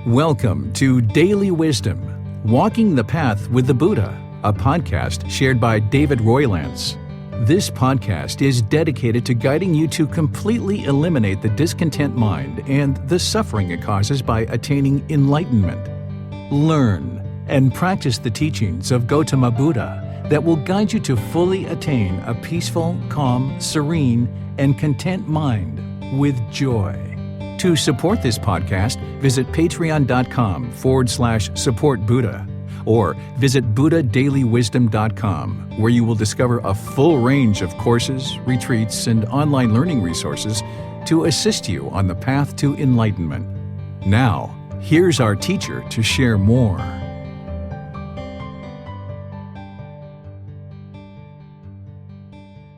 Welcome to Daily Wisdom, Walking the Path with the Buddha, a podcast shared by David Roylance. This podcast is dedicated to guiding you to completely eliminate the discontent mind and the suffering it causes by attaining enlightenment. Learn and practice the teachings of Gotama Buddha that will guide you to fully attain a peaceful, calm, serene, and content mind with joy. To support this podcast, visit patreon.com/support Buddha or visit buddhadailywisdom.com, where you will discover a full range of courses, retreats, and online learning resources to assist you on the path to enlightenment. Now, here's our teacher to share more.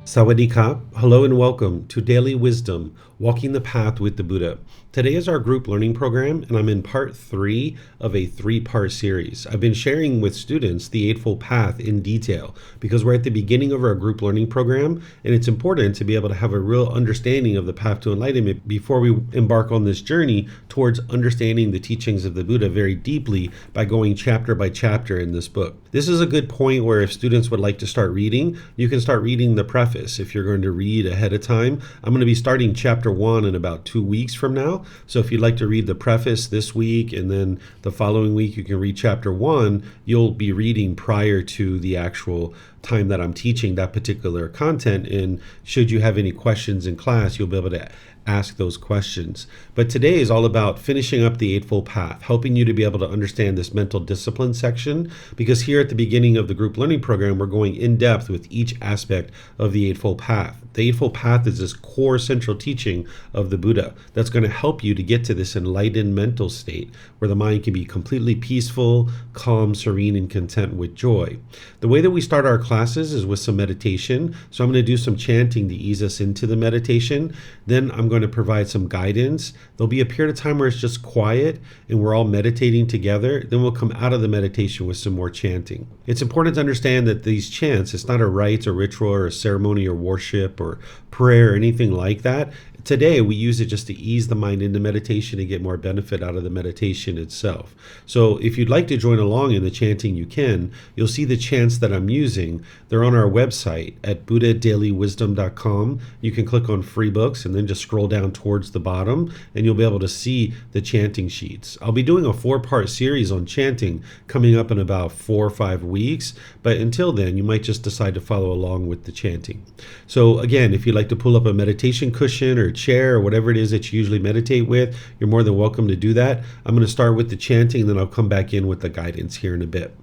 Sawadee Ka. Hello and welcome to Daily Wisdom, Walking the Path with the Buddha. Today is our group learning program, and I'm in part 3 of a 3-part series. I've been sharing with students the Eightfold Path in detail because we're at the beginning of our group learning program, and it's important to be able to have a real understanding of the path to enlightenment before we embark on this journey towards understanding the teachings of the Buddha very deeply by going chapter by chapter in this book. This is a good point where if students would like to start reading, you can start reading the preface. If you're going to read ahead of time, I'm going to be starting chapter 1 in about 2 weeks from now. So if you'd like to read the preface this week and then the following week you can read chapter 1, you'll be reading prior to the actual time that I'm teaching that particular content. And should you have any questions in class, you'll be able to ask those questions. But today is all about finishing up the Eightfold Path, helping you to be able to understand this mental discipline section, because here at the beginning of the group learning program, we're going in depth with each aspect of the Eightfold Path. The Eightfold Path is this core central teaching of the Buddha that's going to help you to get to this enlightened mental state where the mind can be completely peaceful, calm, serene, and content with joy. The way that we start our classes is with some meditation. So I'm going to do some chanting to ease us into the meditation. Then I'm going to provide some guidance. There'll be a period of time where it's just quiet and we're all meditating together. Then we'll come out of the meditation with some more chanting. It's important to understand that these chants, it's not a rite or ritual or a ceremony or worship or prayer or anything like that. Today, we use it just to ease the mind into meditation and get more benefit out of the meditation itself. So if you'd like to join along in the chanting, you can. You'll see the chants that I'm using. They're on our website at buddhadailywisdom.com. You can click on free books and then just scroll down towards the bottom and you'll be able to see the chanting sheets. I'll be doing a 4-part series on chanting coming up in about 4 or 5 weeks. But until then, you might just decide to follow along with the chanting. So again, if you'd like to pull up a meditation cushion or chair or whatever it is that you usually meditate with, you're more than welcome to do that. I'm going to start with the chanting and then I'll come back in with the guidance here in a bit.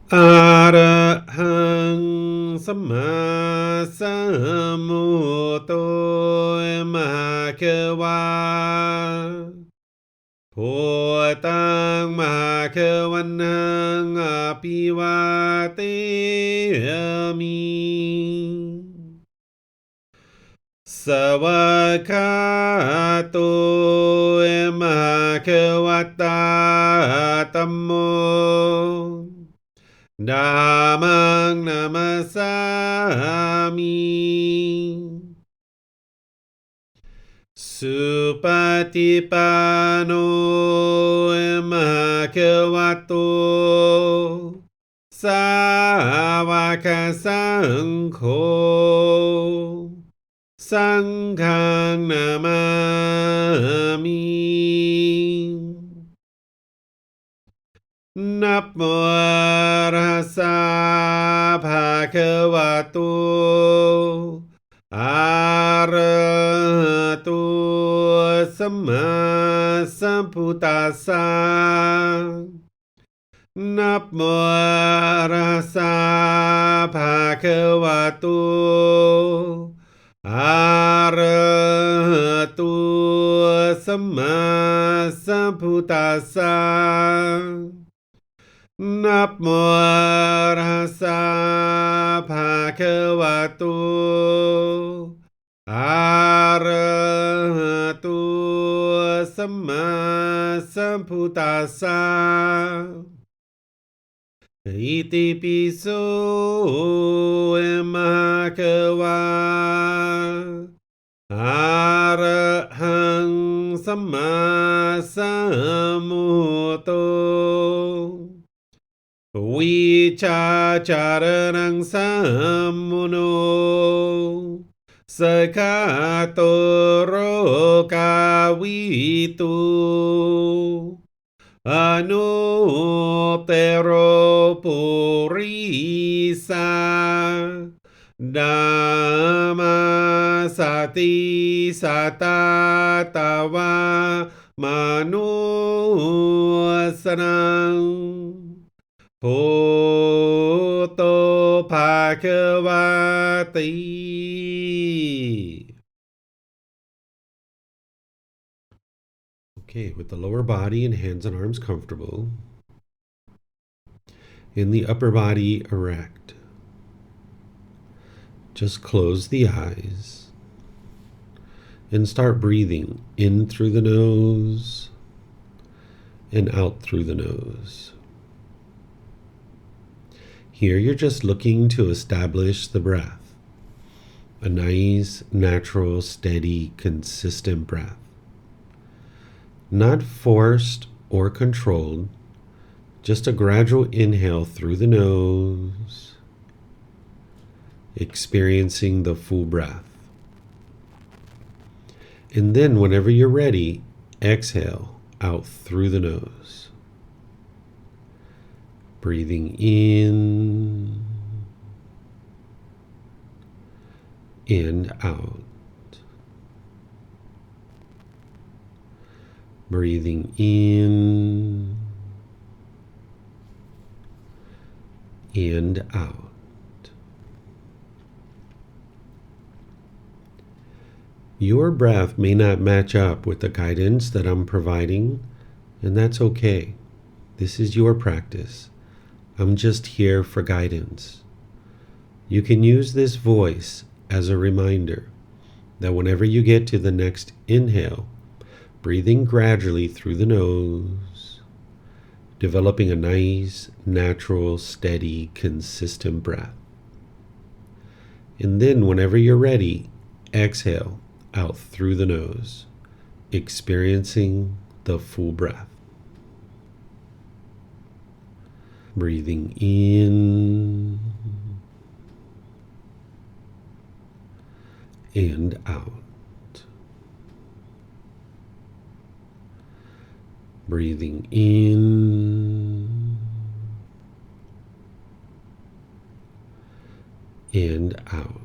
Arahang Samma Sambuddho Bhagava Bhutang Bhagavanang Apivateyami Savakato Bhagavata Tammo Dhammang Namasami Supatipano Bhagavato Sāvaka Saṅkho Sanghang Namami Namo Tassa Bhagavato Arahato Samma Sambuddhassa Namo Tassa Bhagavato Arahato Samma Sambuddhassa Namo Tassa Bhagavato Arahato Samma Sambuddhassa Iti piso Bhagava Arahang สัมมาสัมพุทโธวิชาจารนังสัมมุโนสกขาโตโรกาวิตุอนุเตโรปุริสาดามาสติสัตตาตาวามนุสนังพุทโธภาควาติ Okay, with the lower body and hands and arms comfortable, and the upper body erect, just close the eyes and start breathing in through the nose and out through the nose. Here you're just looking to establish the breath, a nice, natural, steady, consistent breath. Not forced or controlled, just a gradual inhale through the nose, experiencing the full breath. And then whenever you're ready, exhale out through the nose. Breathing in and out. Breathing in and out. Your breath may not match up with the guidance that I'm providing, and that's okay. This is your practice. I'm just here for guidance. You can use this voice as a reminder that whenever you get to the next inhale, breathing gradually through the nose, developing a nice, natural, steady, consistent breath. And then whenever you're ready, exhale out through the nose, experiencing the full breath. Breathing in and out. Breathing in and out.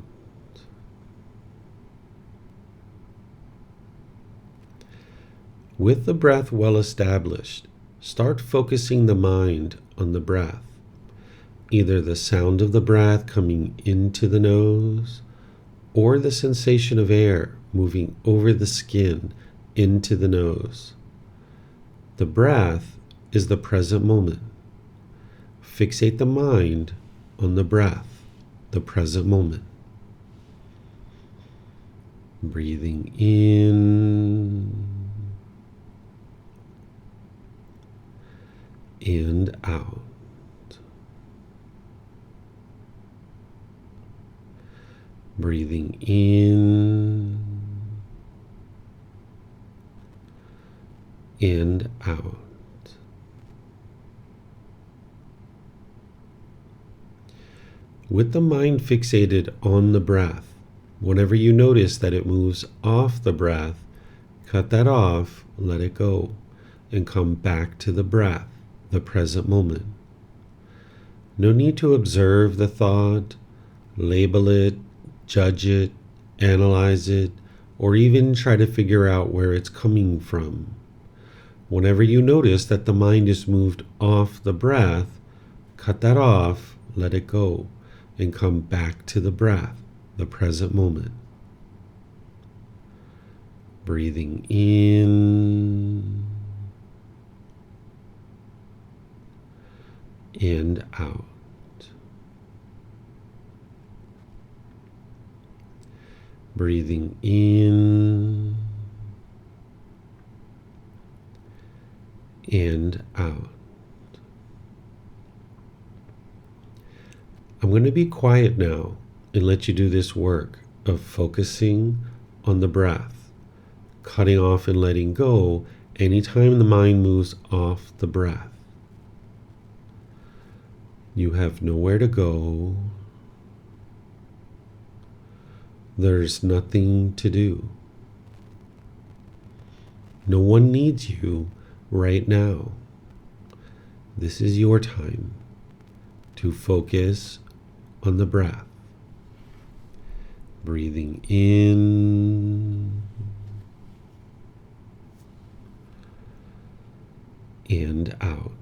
With the breath well established, start focusing the mind on the breath, either the sound of the breath coming into the nose or the sensation of air moving over the skin into the nose. The breath is the present moment. Fixate the mind on the breath, the present moment. Breathing in and out. Breathing in and out. With the mind fixated on the breath, whenever you notice that it moves off the breath, cut that off, let it go, and come back to the breath, the present moment. No need to observe the thought, label it, judge it, analyze it, or even try to figure out where it's coming from. Whenever you notice that the mind is moved off the breath, cut that off, let it go, and come back to the breath, the present moment. Breathing in and out. Breathing in and out. I'm going to be quiet now and let you do this work of focusing on the breath, cutting off and letting go anytime the mind moves off the breath. You have nowhere to go. There's nothing to do. No one needs you right now. This is your time to focus on the breath. Breathing in and out.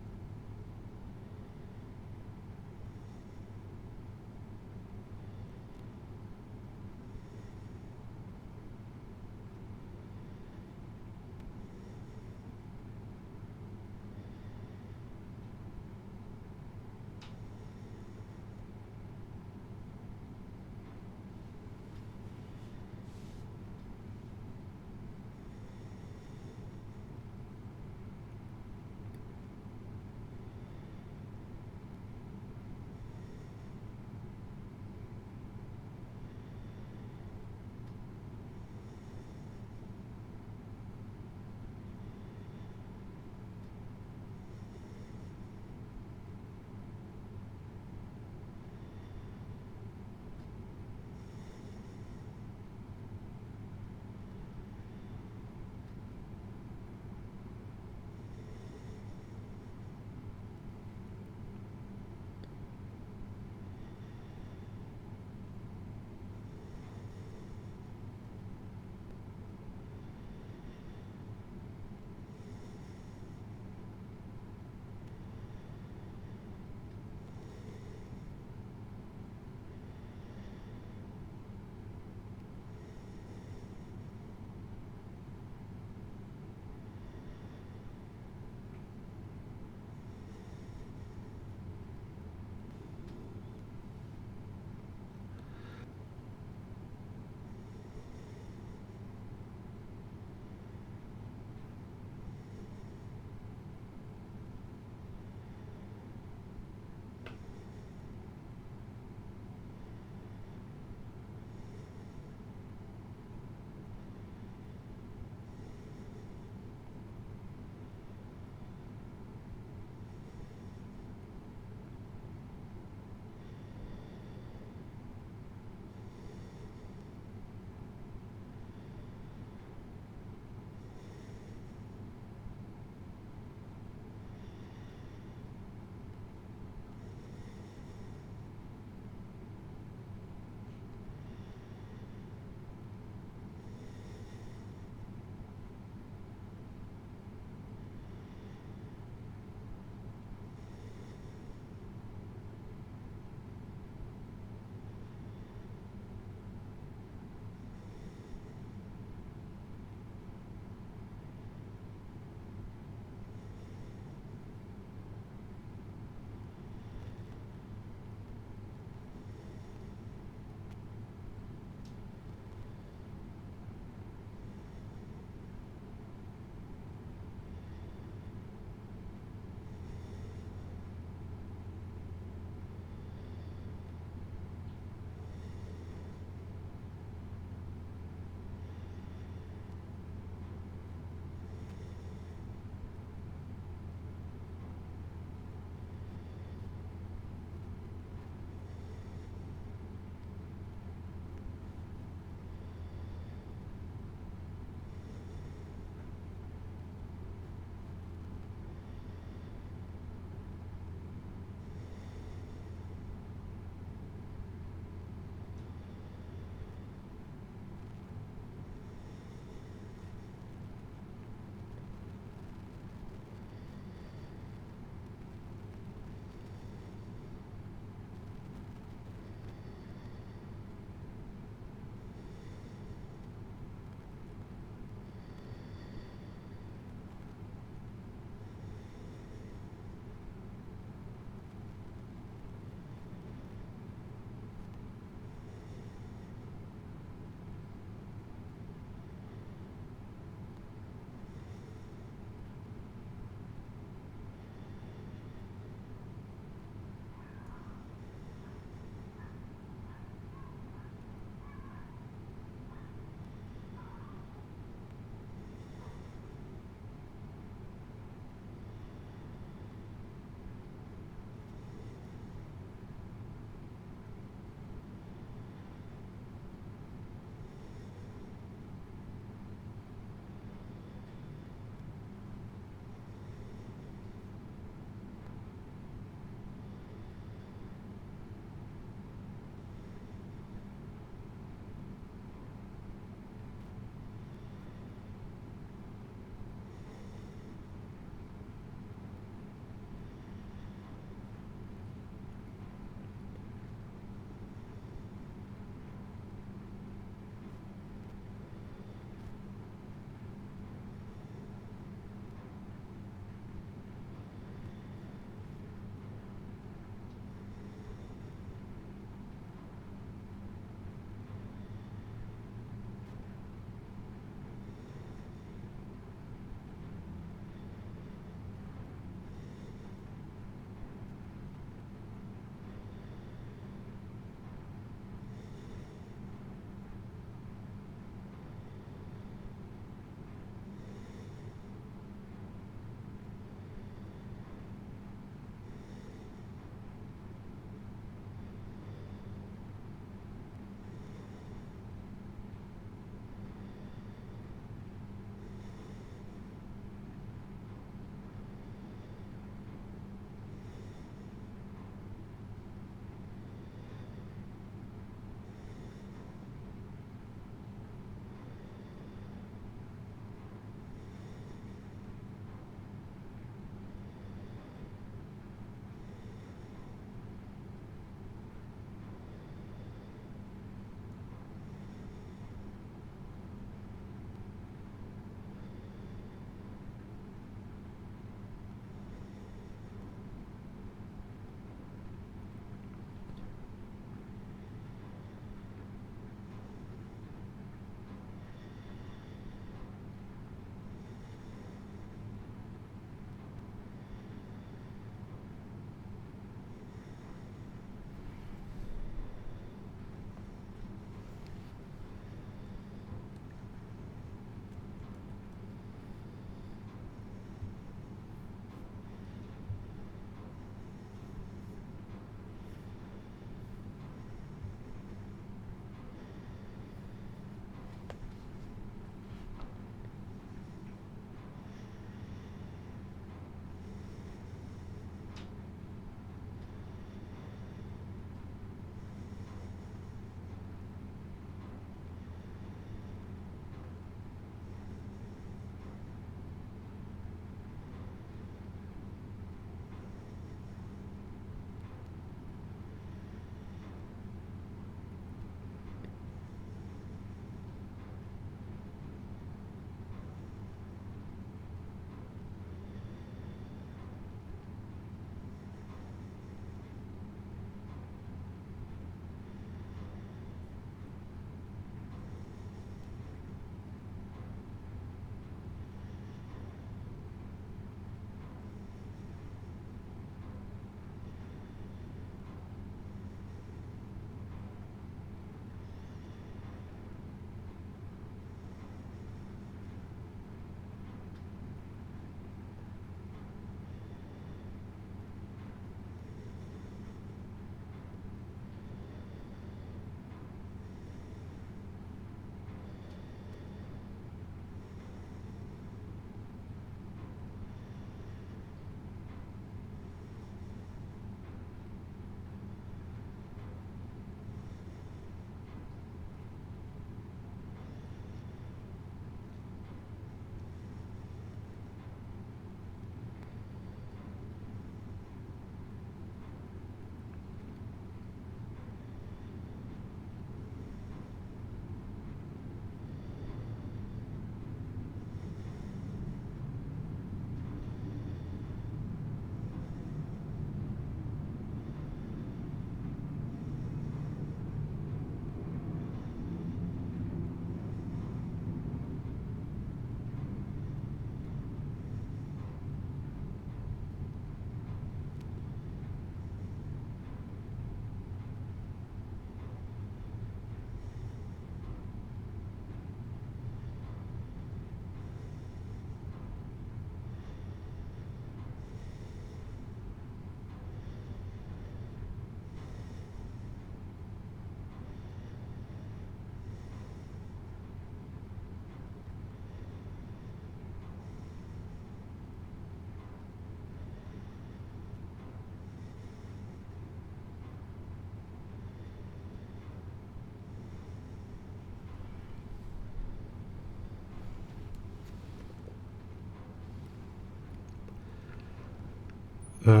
อะ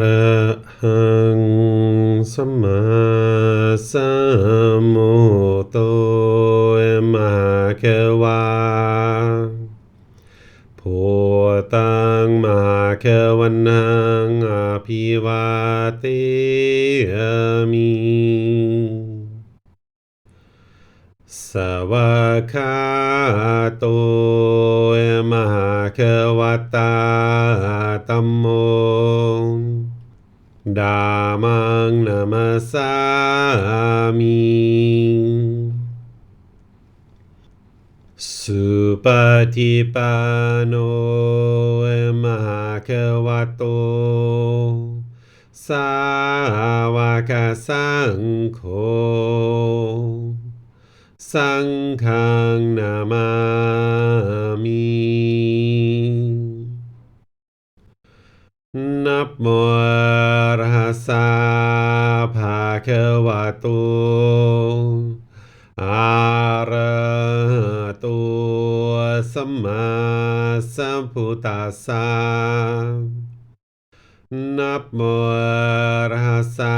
ระหังสัมมาสัมพุทโธมหาเขวาพุทธังมหาเขวันนังอภิวาเทมิสวากขาโตมหาเขวัตตาธัมโมDhammang namasami Supatipano Mahakavato Sāvaka Saṅkho Saṅghang namamiนะโมอะระหะสะภะคะวะโตอะระหะโตสัมมาสัมพุทธัสสะนะโมอะระหะสะ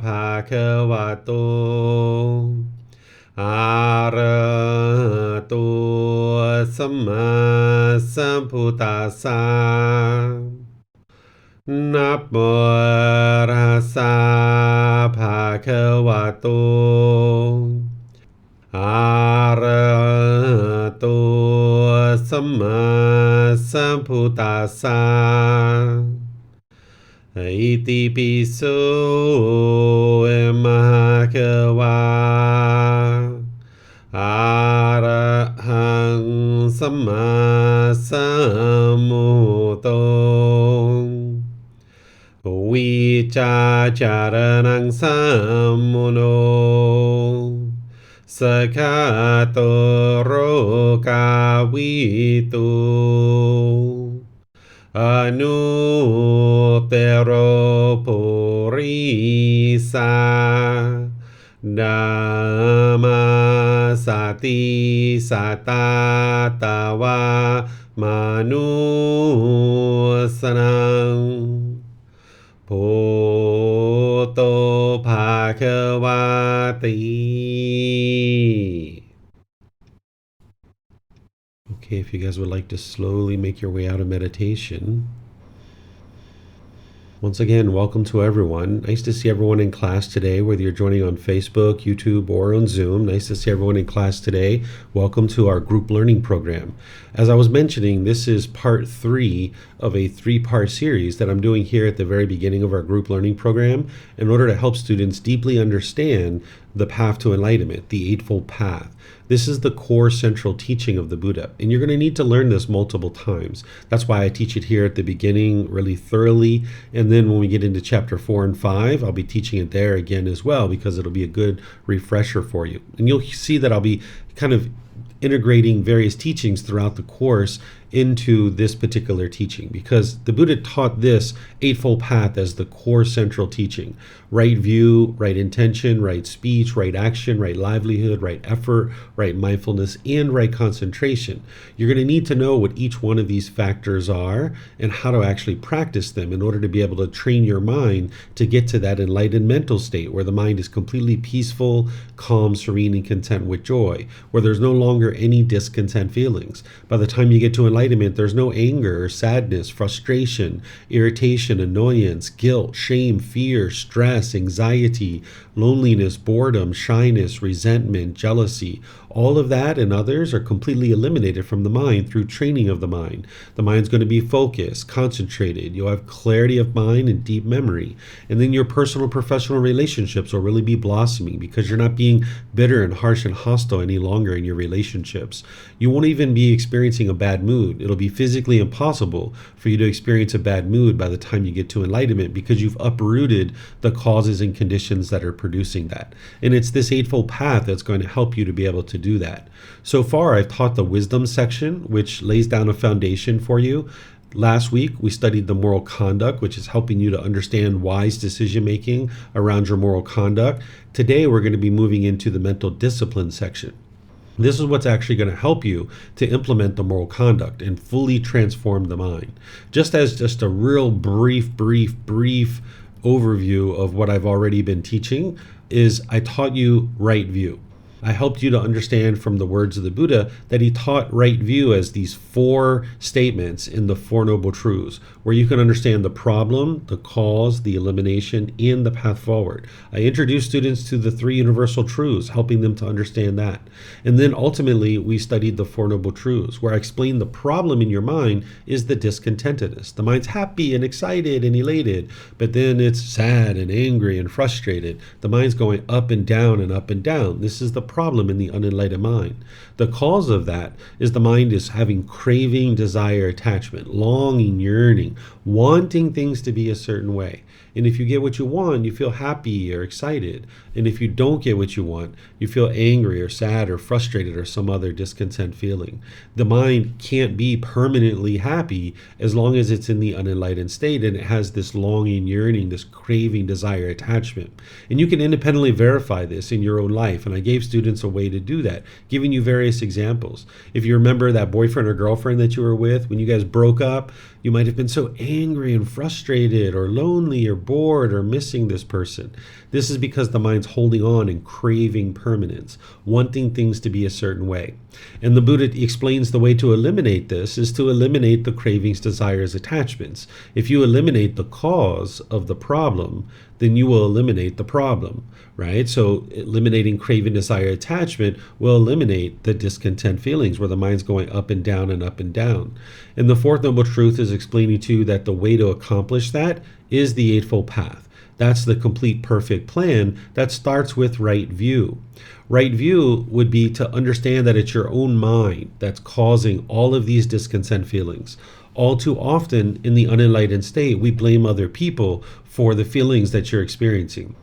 ภะคะวะโตอะระหะโตสัมมาสัมพุทธัสสะนะโมอะระหะสะภะคะวะโตอะระหะโตสัมมาสัมพุทธัสสะอิติปิโสมหะเขวาอะระหังสัมมาสัมพุทโธวิจาจารณังสัมมุโนสกขาโตโรกาวิตุอนุเตโรปุริสาดัมมาสติสัตตาตาวามนุสนังพุทโธภาควาติ Okay, if you guys would like to slowly make your way out of meditation. Once again, welcome to everyone. Nice to see everyone in class today, whether you're joining on Facebook, YouTube, or on Zoom. Nice to see everyone in class today. Welcome to our group learning program. As I was mentioning, this is part 3 of a 3-part series that I'm doing here at the very beginning of our group learning program in order to help students deeply understand the path to enlightenment, the Eightfold Path. This is the core central teaching of the Buddha, and you're going to need to learn this multiple times. That's why I teach it here at the beginning really thoroughly, and then when we get into chapter 4 and 5, I'll be teaching it there again as well, because it'll be a good refresher for you. And you'll see that I'll be kind of integrating various teachings throughout the course into this particular teaching, because the Buddha taught this Eightfold Path as the core central teaching. Right view, right intention, right speech, right action, right livelihood, right effort, right mindfulness, and right concentration. You're going to need to know what each one of these factors are and how to actually practice them in order to be able to train your mind to get to that enlightened mental state where the mind is completely peaceful, calm, serene, and content with joy, where there's no longer any discontent feelings. By the time you get to enlightenment, there's no anger, sadness, frustration, irritation, annoyance, guilt, shame, fear, stress, anxiety, loneliness, boredom, shyness, resentment, jealousy. All of that and others are completely eliminated from the mind through training of the mind. The mind's going to be focused, concentrated. You'll have clarity of mind and deep memory. And then your personal, professional relationships will really be blossoming because you're not being bitter and harsh and hostile any longer in your relationships. You won't even be experiencing a bad mood. It'll be physically impossible for you to experience a bad mood by the time you get to enlightenment because you've uprooted the causes and conditions that are producing that. And it's this Eightfold Path that's going to help you to be able to do that. So far, I've taught the wisdom section, which lays down a foundation for you. Last week, we studied the moral conduct, which is helping you to understand wise decision-making around your moral conduct. Today, we're going to be moving into the mental discipline section. This is what's actually going to help you to implement the moral conduct and fully transform the mind. Just as just a real brief overview of what I've already been teaching is I taught you right view. I helped you to understand from the words of the Buddha that he taught right view as these 4 statements in the Four Noble Truths, where you can understand the problem, the cause, the elimination, and the path forward. I introduced students to the 3 universal truths, helping them to understand that. And then ultimately, we studied the Four Noble Truths, where I explained the problem in your mind is the discontentedness. The mind's happy and excited and elated, but then it's sad and angry and frustrated. The mind's going up and down and up and down. This is the problem in the unenlightened mind. The cause of that is the mind is having craving, desire, attachment, longing, yearning, wanting things to be a certain way. And if you get what you want, you feel happy or excited. And if you don't get what you want, you feel angry or sad or frustrated or some other discontent feeling. The mind can't be permanently happy as long as it's in the unenlightened state and it has this longing, yearning, this craving, desire, attachment. And you can independently verify this in your own life. And I gave students a way to do that, giving you various examples. If you remember that boyfriend or girlfriend that you were with, when you guys broke up, you might have been so angry and frustrated or lonely or bored or missing this person. This is because the mind's holding on and craving permanence, wanting things to be a certain way. And the Buddha explains the way to eliminate this is to eliminate the cravings, desires, attachments. If you eliminate the cause of the problem, then you will eliminate the problem, right? So eliminating craving, desire, attachment will eliminate the discontent feelings where the mind's going up and down and up and down. And the Fourth Noble Truth is explaining to you that the way to accomplish that is the Eightfold Path. That's the complete perfect plan that starts with right view. Right view would be to understand that it's your own mind that's causing all of these discontent feelings. All too often in the unenlightened state, we blame other people for the feelings that you're experiencing.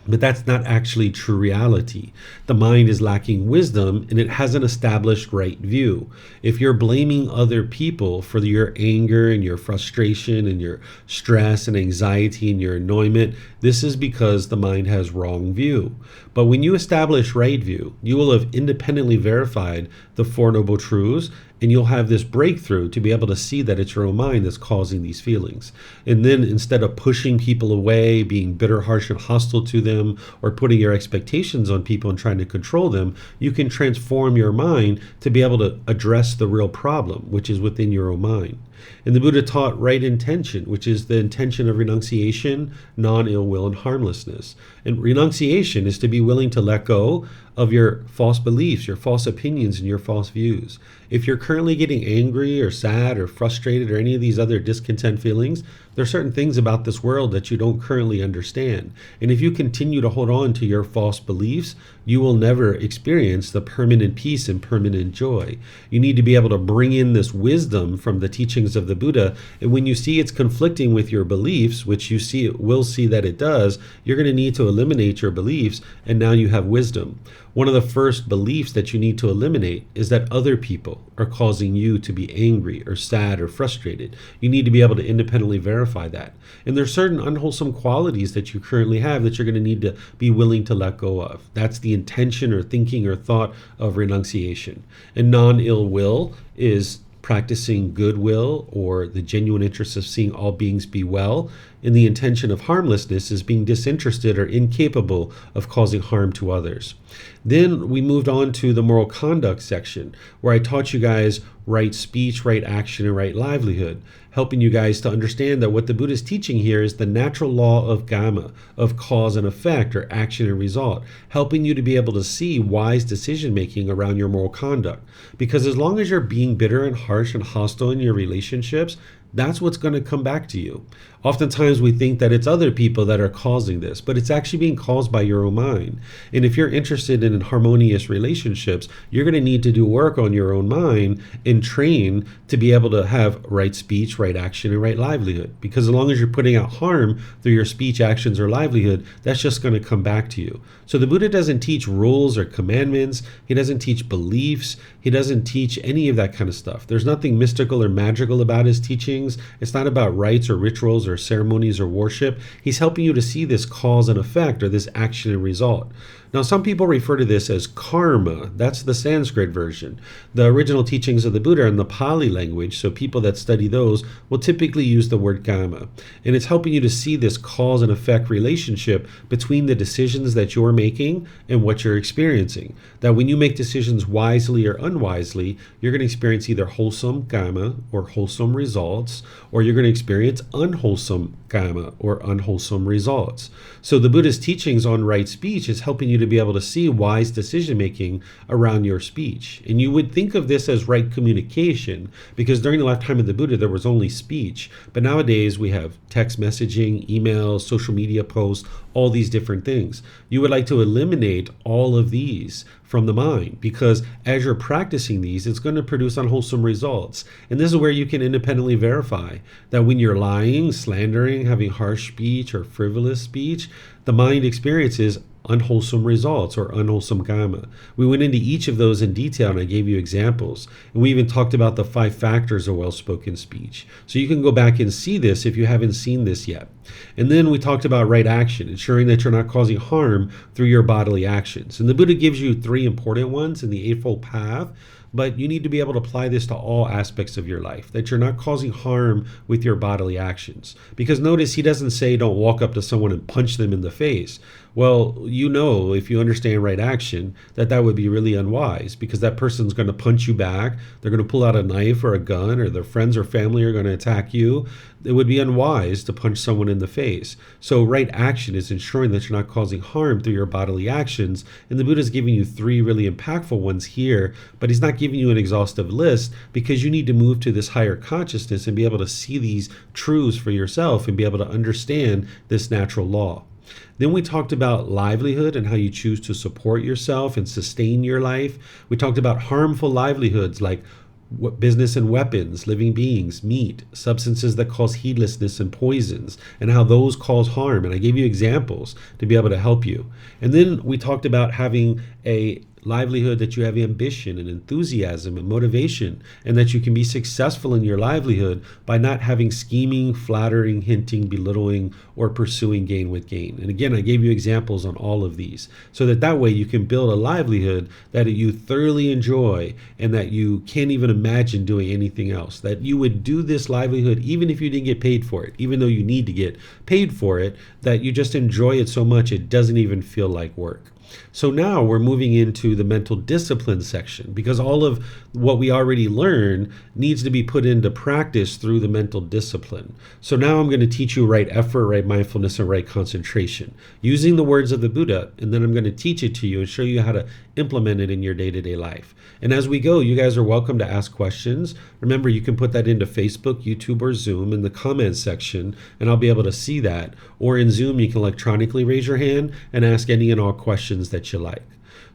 But that's not actually true reality. The mind is lacking wisdom and it hasn't established right view. If you're blaming other people for your anger and your frustration and your stress and anxiety and your annoyment, this is because the mind has wrong view. But when you establish right view, you will have independently verified the Four Noble Truths, and you'll have this breakthrough to be able to see that it's your own mind that's causing these feelings. And then instead of pushing people away, being bitter, harsh, and hostile to them, or putting your expectations on people and trying to control them, you can transform your mind to be able to address the real problem, which is within your own mind. And the Buddha taught right intention, which is the intention of renunciation, non-ill will, and harmlessness. And renunciation is to be willing to let go of your false beliefs, your false opinions, and your false views. If you're currently getting angry or sad or frustrated or any of these other discontent feelings, there are certain things about this world that you don't currently understand. And if you continue to hold on to your false beliefs, you will never experience the permanent peace and permanent joy. You need to be able to bring in this wisdom from the teachings of the Buddha. And when you see it's conflicting with your beliefs, which you see it will see that it does, you're going to need to eliminate your beliefs. And now you have wisdom. One of the first beliefs that you need to eliminate is that other people are causing you to be angry or sad or frustrated. You need to be able to independently verify that. And there's certain unwholesome qualities that you currently have that you're going to need to be willing to let go of. That's the intention or thinking or thought of renunciation. And non-ill will is practicing goodwill or the genuine interest of seeing all beings be well. And the intention of harmlessness is being disinterested or incapable of causing harm to others. Then we moved on to the moral conduct section, where I taught you guys right speech, right action, and right livelihood, helping you guys to understand that what the Buddha is teaching here is the natural law of dhamma, of cause and effect, or action and result, helping you to be able to see wise decision making around your moral conduct. Because as long as you're being bitter and harsh and hostile in your relationships, that's what's going to come back to you. Oftentimes we think that it's other people that are causing this, but it's actually being caused by your own mind. And if you're interested in harmonious relationships, you're going to need to do work on your own mind and train to be able to have right speech, right action, and right livelihood. Because as long as you're putting out harm through your speech, actions, or livelihood, that's just going to come back to you. So the Buddha doesn't teach rules or commandments. He doesn't teach beliefs. He doesn't teach any of that kind of stuff. There's nothing mystical or magical about his teaching. teachings. It's not about rites or rituals or ceremonies or worship. He's helping you to see this cause and effect, or this action and result. Now, some people refer to this as karma. That's the Sanskrit version. The original teachings of the Buddha are in the Pali language, so people that study those will typically use the word karma. And it's helping you to see this cause and effect relationship between the decisions that you're making and what you're experiencing. That when you make decisions wisely or unwisely, you're going to experience either wholesome karma or wholesome results, or you're going to experience unwholesome karma or unwholesome results. So the Buddha's teachings on right speech is helping you to be able to see wise decision making around your speech. And you would think of this as right communication, because during the lifetime of the Buddha there was only speech, but nowadays we have text messaging, emails, social media posts, all these different things. You would like to eliminate all of these from the mind, because as you're practicing these, it's going to produce unwholesome results. And this is where you can independently verify that when you're lying, slandering, having harsh speech or frivolous speech, the mind experiences unwholesome results or unwholesome karma. We went into each of those in detail, and I gave you examples. And we even talked about the 5 factors of well-spoken speech. So you can go back and see this if you haven't seen this yet. And then we talked about right action, ensuring that you're not causing harm through your bodily actions. And the Buddha gives you 3 important ones in the Eightfold Path. But you need to be able to apply this to all aspects of your life, that you're not causing harm with your bodily actions. Because notice he doesn't say don't walk up to someone and punch them in the face. Well, you know, if you understand right action, that would be really unwise, because that person's going to punch you back. They're going to pull out a knife or a gun, or their friends or family are going to attack you. It would be unwise to punch someone in the face. So right action is ensuring that you're not causing harm through your bodily actions. And the Buddha's giving you 3 really impactful ones here, but he's not giving you an exhaustive list, because you need to move to this higher consciousness and be able to see these truths for yourself and be able to understand this natural law. Then we talked about livelihood and how you choose to support yourself and sustain your life. We talked about harmful livelihoods like business and weapons, living beings, meat, substances that cause heedlessness, and poisons, and how those cause harm. And I gave you examples to be able to help you. And then we talked about having a livelihood that you have ambition and enthusiasm and motivation, and that you can be successful in your livelihood by not having scheming, flattering, hinting, belittling, or pursuing gain with gain. And again, I gave you examples on all of these, so that way you can build a livelihood that you thoroughly enjoy and that you can't even imagine doing anything else. That you would do this livelihood even if you didn't get paid for it, even though you need to get paid for it, that you just enjoy it so much it doesn't even feel like work. So now we're moving into the mental discipline section, because all of what we already learned needs to be put into practice through the mental discipline. So now I'm going to teach you right effort, right mindfulness, and right concentration using the words of the Buddha, and then I'm going to teach it to you and show you how to implement it in your day-to-day life. And as we go, you guys are welcome to ask questions. Remember, you can put that into Facebook, YouTube, or Zoom in the comments section, and I'll be able to see that. Or in Zoom, you can electronically raise your hand and ask any and all questions that you like.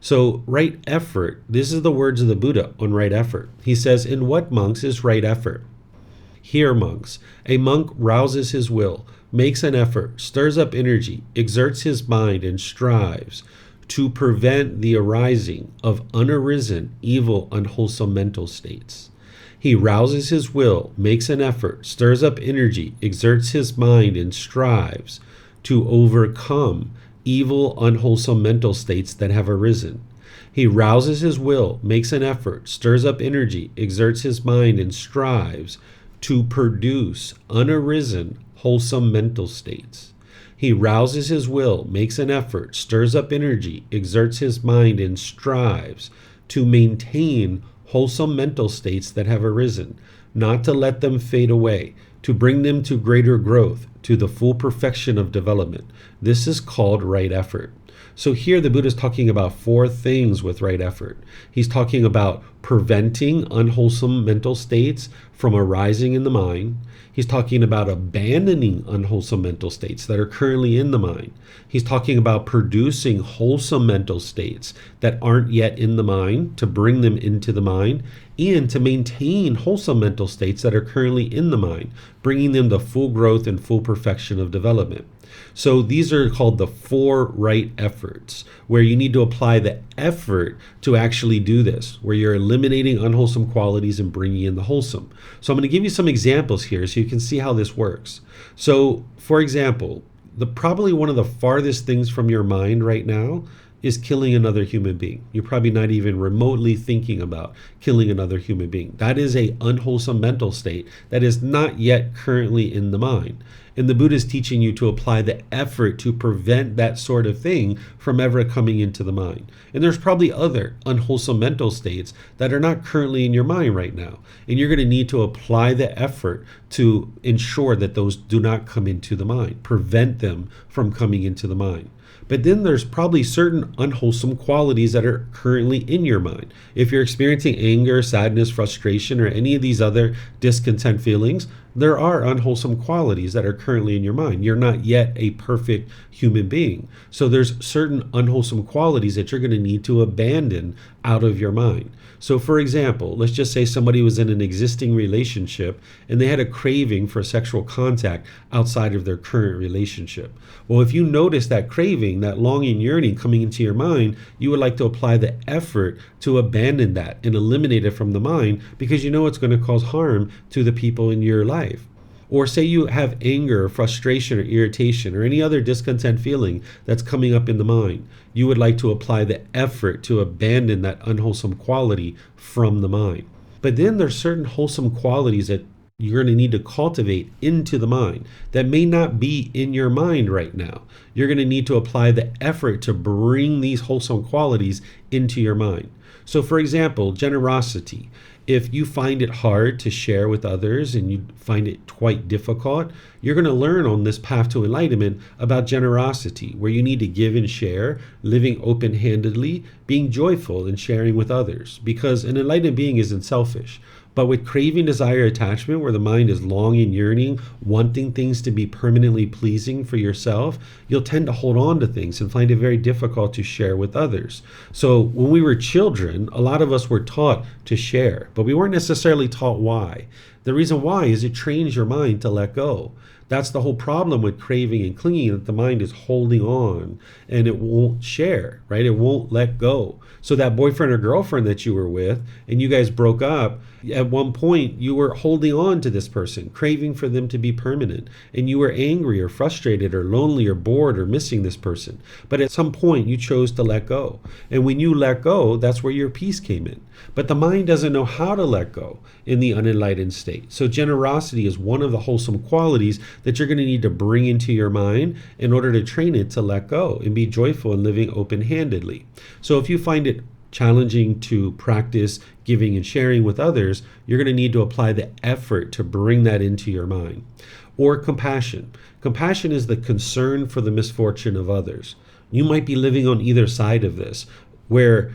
So right effort, this is the words of the Buddha on right effort. He says, in what, monks, is right effort? Here, monks, a monk rouses his will, makes an effort, stirs up energy, exerts his mind, and strives to prevent the arising of unarisen, evil, unwholesome mental states. He rouses his will, makes an effort, stirs up energy, exerts his mind, and strives to overcome evil, unwholesome mental states that have arisen. He rouses his will, makes an effort, stirs up energy, exerts his mind, and strives to produce unarisen, wholesome mental states. He rouses his will, makes an effort, stirs up energy, exerts his mind, and strives to maintain wholesome mental states that have arisen, not to let them fade away, to bring them to greater growth, to the full perfection of development. This is called right effort. So here the Buddha is talking about 4 things with right effort. He's talking about preventing unwholesome mental states from arising in the mind. He's talking about abandoning unwholesome mental states that are currently in the mind. He's talking about producing wholesome mental states that aren't yet in the mind, to bring them into the mind, and to maintain wholesome mental states that are currently in the mind, bringing them to full growth and full perfection of development. So these are called the 4 right efforts, where you need to apply the effort to actually do this, where you're eliminating unwholesome qualities and bringing in the wholesome. So I'm going to give you some examples here so you can see how this works. So, for example, probably one of the farthest things from your mind right now is killing another human being. You're probably not even remotely thinking about killing another human being. That is an unwholesome mental state that is not yet currently in the mind. And the Buddha is teaching you to apply the effort to prevent that sort of thing from ever coming into the mind. And there's probably other unwholesome mental states that are not currently in your mind right now. And you're going to need to apply the effort to ensure that those do not come into the mind, prevent them from coming into the mind. But then there's probably certain unwholesome qualities that are currently in your mind. If you're experiencing anger, sadness, frustration, or any of these other discontent feelings, there are unwholesome qualities that are currently in your mind. You're not yet a perfect human being. So there's certain unwholesome qualities that you're going to need to abandon out of your mind. So for example, let's just say somebody was in an existing relationship and they had a craving for sexual contact outside of their current relationship. Well, if you notice that craving, that longing, yearning coming into your mind, you would like to apply the effort to abandon that and eliminate it from the mind, because you know it's going to cause harm to the people in your life. Or say you have anger, or frustration, or irritation, or any other discontent feeling that's coming up in the mind. You would like to apply the effort to abandon that unwholesome quality from the mind. But then there's certain wholesome qualities that you're going to need to cultivate into the mind that may not be in your mind right now. You're going to need to apply the effort to bring these wholesome qualities into your mind. So for example, generosity. If you find it hard to share with others and you find it quite difficult, you're going to learn on this path to enlightenment about generosity, where you need to give and share, living open-handedly, being joyful and sharing with others. Because an enlightened being isn't selfish. But with craving, desire, attachment, where the mind is longing, yearning, wanting things to be permanently pleasing for yourself, you'll tend to hold on to things and find it very difficult to share with others. So when we were children, a lot of us were taught to share, but we weren't necessarily taught why. The reason why is it trains your mind to let go. That's the whole problem with craving and clinging, that the mind is holding on and it won't share, right? It won't let go. So that boyfriend or girlfriend that you were with and you guys broke up, at one point you were holding on to this person, craving for them to be permanent, and you were angry or frustrated or lonely or bored or missing this person. But at some point you chose to let go. And when you let go, that's where your peace came in. But the mind doesn't know how to let go in the unenlightened state. So generosity is one of the wholesome qualities that you're going to need to bring into your mind in order to train it to let go and be joyful and living open-handedly. So if you find it challenging to practice giving and sharing with others, you're going to need to apply the effort to bring that into your mind. Or compassion. Compassion is the concern for the misfortune of others. You might be living on either side of this, where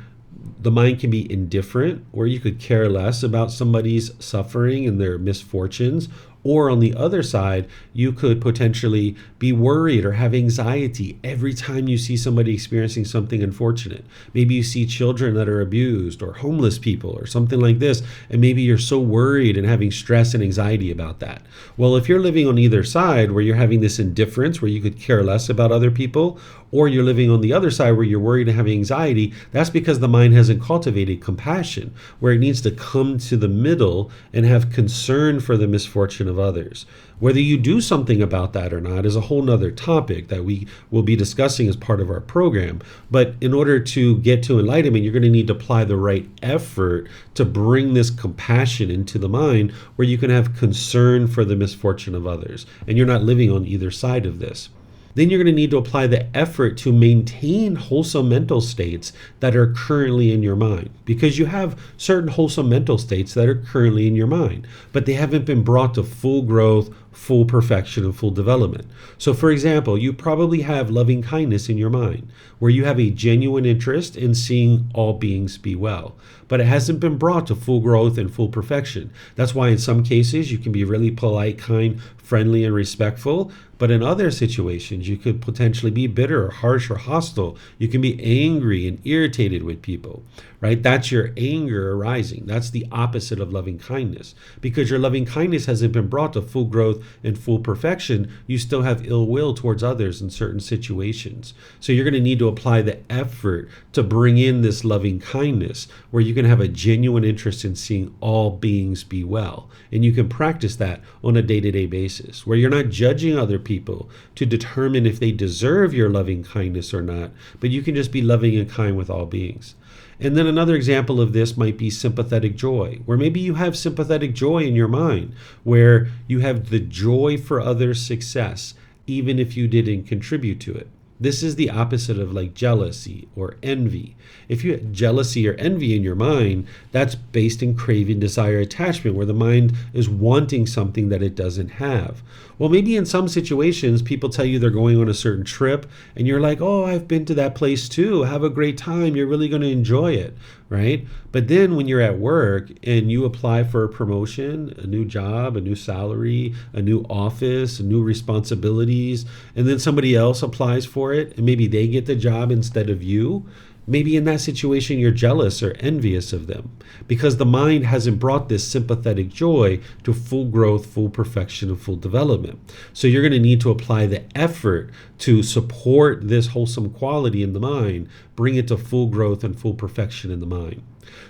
the mind can be indifferent, or you could care less about somebody's suffering and their misfortunes. Or on the other side, you could potentially be worried or have anxiety every time you see somebody experiencing something unfortunate. Maybe you see children that are abused or homeless people or something like this, and maybe you're so worried and having stress and anxiety about that. Well, if you're living on either side, where you're having this indifference, where you could care less about other people, or you're living on the other side where you're worried and having anxiety, that's because the mind hasn't cultivated compassion, where it needs to come to the middle and have concern for the misfortune of others. Whether you do something about that or not is a whole nother topic that we will be discussing as part of our program. But in order to get to enlightenment, you're going to need to apply the right effort to bring this compassion into the mind, where you can have concern for the misfortune of others, and you're not living on either side of this. Then you're going to need to apply the effort to maintain wholesome mental states that are currently in your mind, because you have certain wholesome mental states that are currently in your mind, but they haven't been brought to full growth, full perfection, and full development. So for example, you probably have loving kindness in your mind, where you have a genuine interest in seeing all beings be well, but it hasn't been brought to full growth and full perfection. That's why in some cases you can be really polite, kind, friendly, and respectful, but in other situations you could potentially be bitter or harsh or hostile. You can be angry and irritated with people, right? That's your anger arising. That's the opposite of loving kindness, because your loving kindness hasn't been brought to full growth, and full perfection, you still have ill will towards others in certain situations. So you're going to need to apply the effort to bring in this loving kindness where you can have a genuine interest in seeing all beings be well. And you can practice that on a day-to-day basis where you're not judging other people to determine if they deserve your loving kindness or not, but you can just be loving and kind with all beings. And then another example of this might be sympathetic joy, where maybe you have sympathetic joy in your mind, where you have the joy for others' success, even if you didn't contribute to it. This is the opposite of like jealousy or envy. If you have jealousy or envy in your mind, that's based in craving, desire, attachment, where the mind is wanting something that it doesn't have. Well, maybe in some situations, people tell you they're going on a certain trip, and you're like, oh, I've been to that place too. Have a great time. You're really going to enjoy it, right? But then when you're at work and you apply for a promotion, a new job, a new salary, a new office, new responsibilities, and then somebody else applies for it, and maybe they get the job instead of you, maybe in that situation you're jealous or envious of them because the mind hasn't brought this sympathetic joy to full growth, full perfection, and full development. So you're going to need to apply the effort to support this wholesome quality in the mind, bring it to full growth and full perfection in the mind.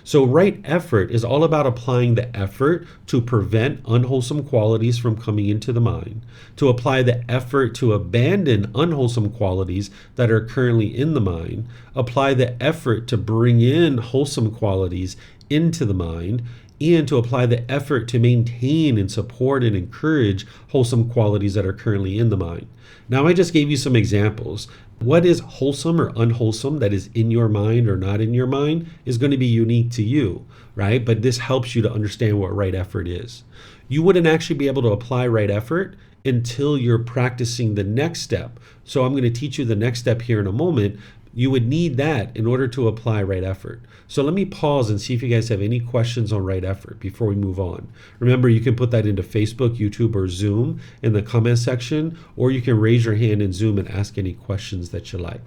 So right effort is all about applying the effort to prevent unwholesome qualities from coming into the mind, to apply the effort to abandon unwholesome qualities that are currently in the mind, apply the effort to bring in wholesome qualities into the mind, and to apply the effort to maintain and support and encourage wholesome qualities that are currently in the mind. Now, I just gave you some examples. What is wholesome or unwholesome that is in your mind or not in your mind is going to be unique to you, right? But this helps you to understand what right effort is. You wouldn't actually be able to apply right effort until you're practicing the next step. So I'm going to teach you the next step here in a moment. You would need that in order to apply right effort. So let me pause and see if you guys have any questions on right effort before we move on. Remember, you can put that into Facebook, YouTube, or Zoom in the comment section, or you can raise your hand in Zoom and ask any questions that you like.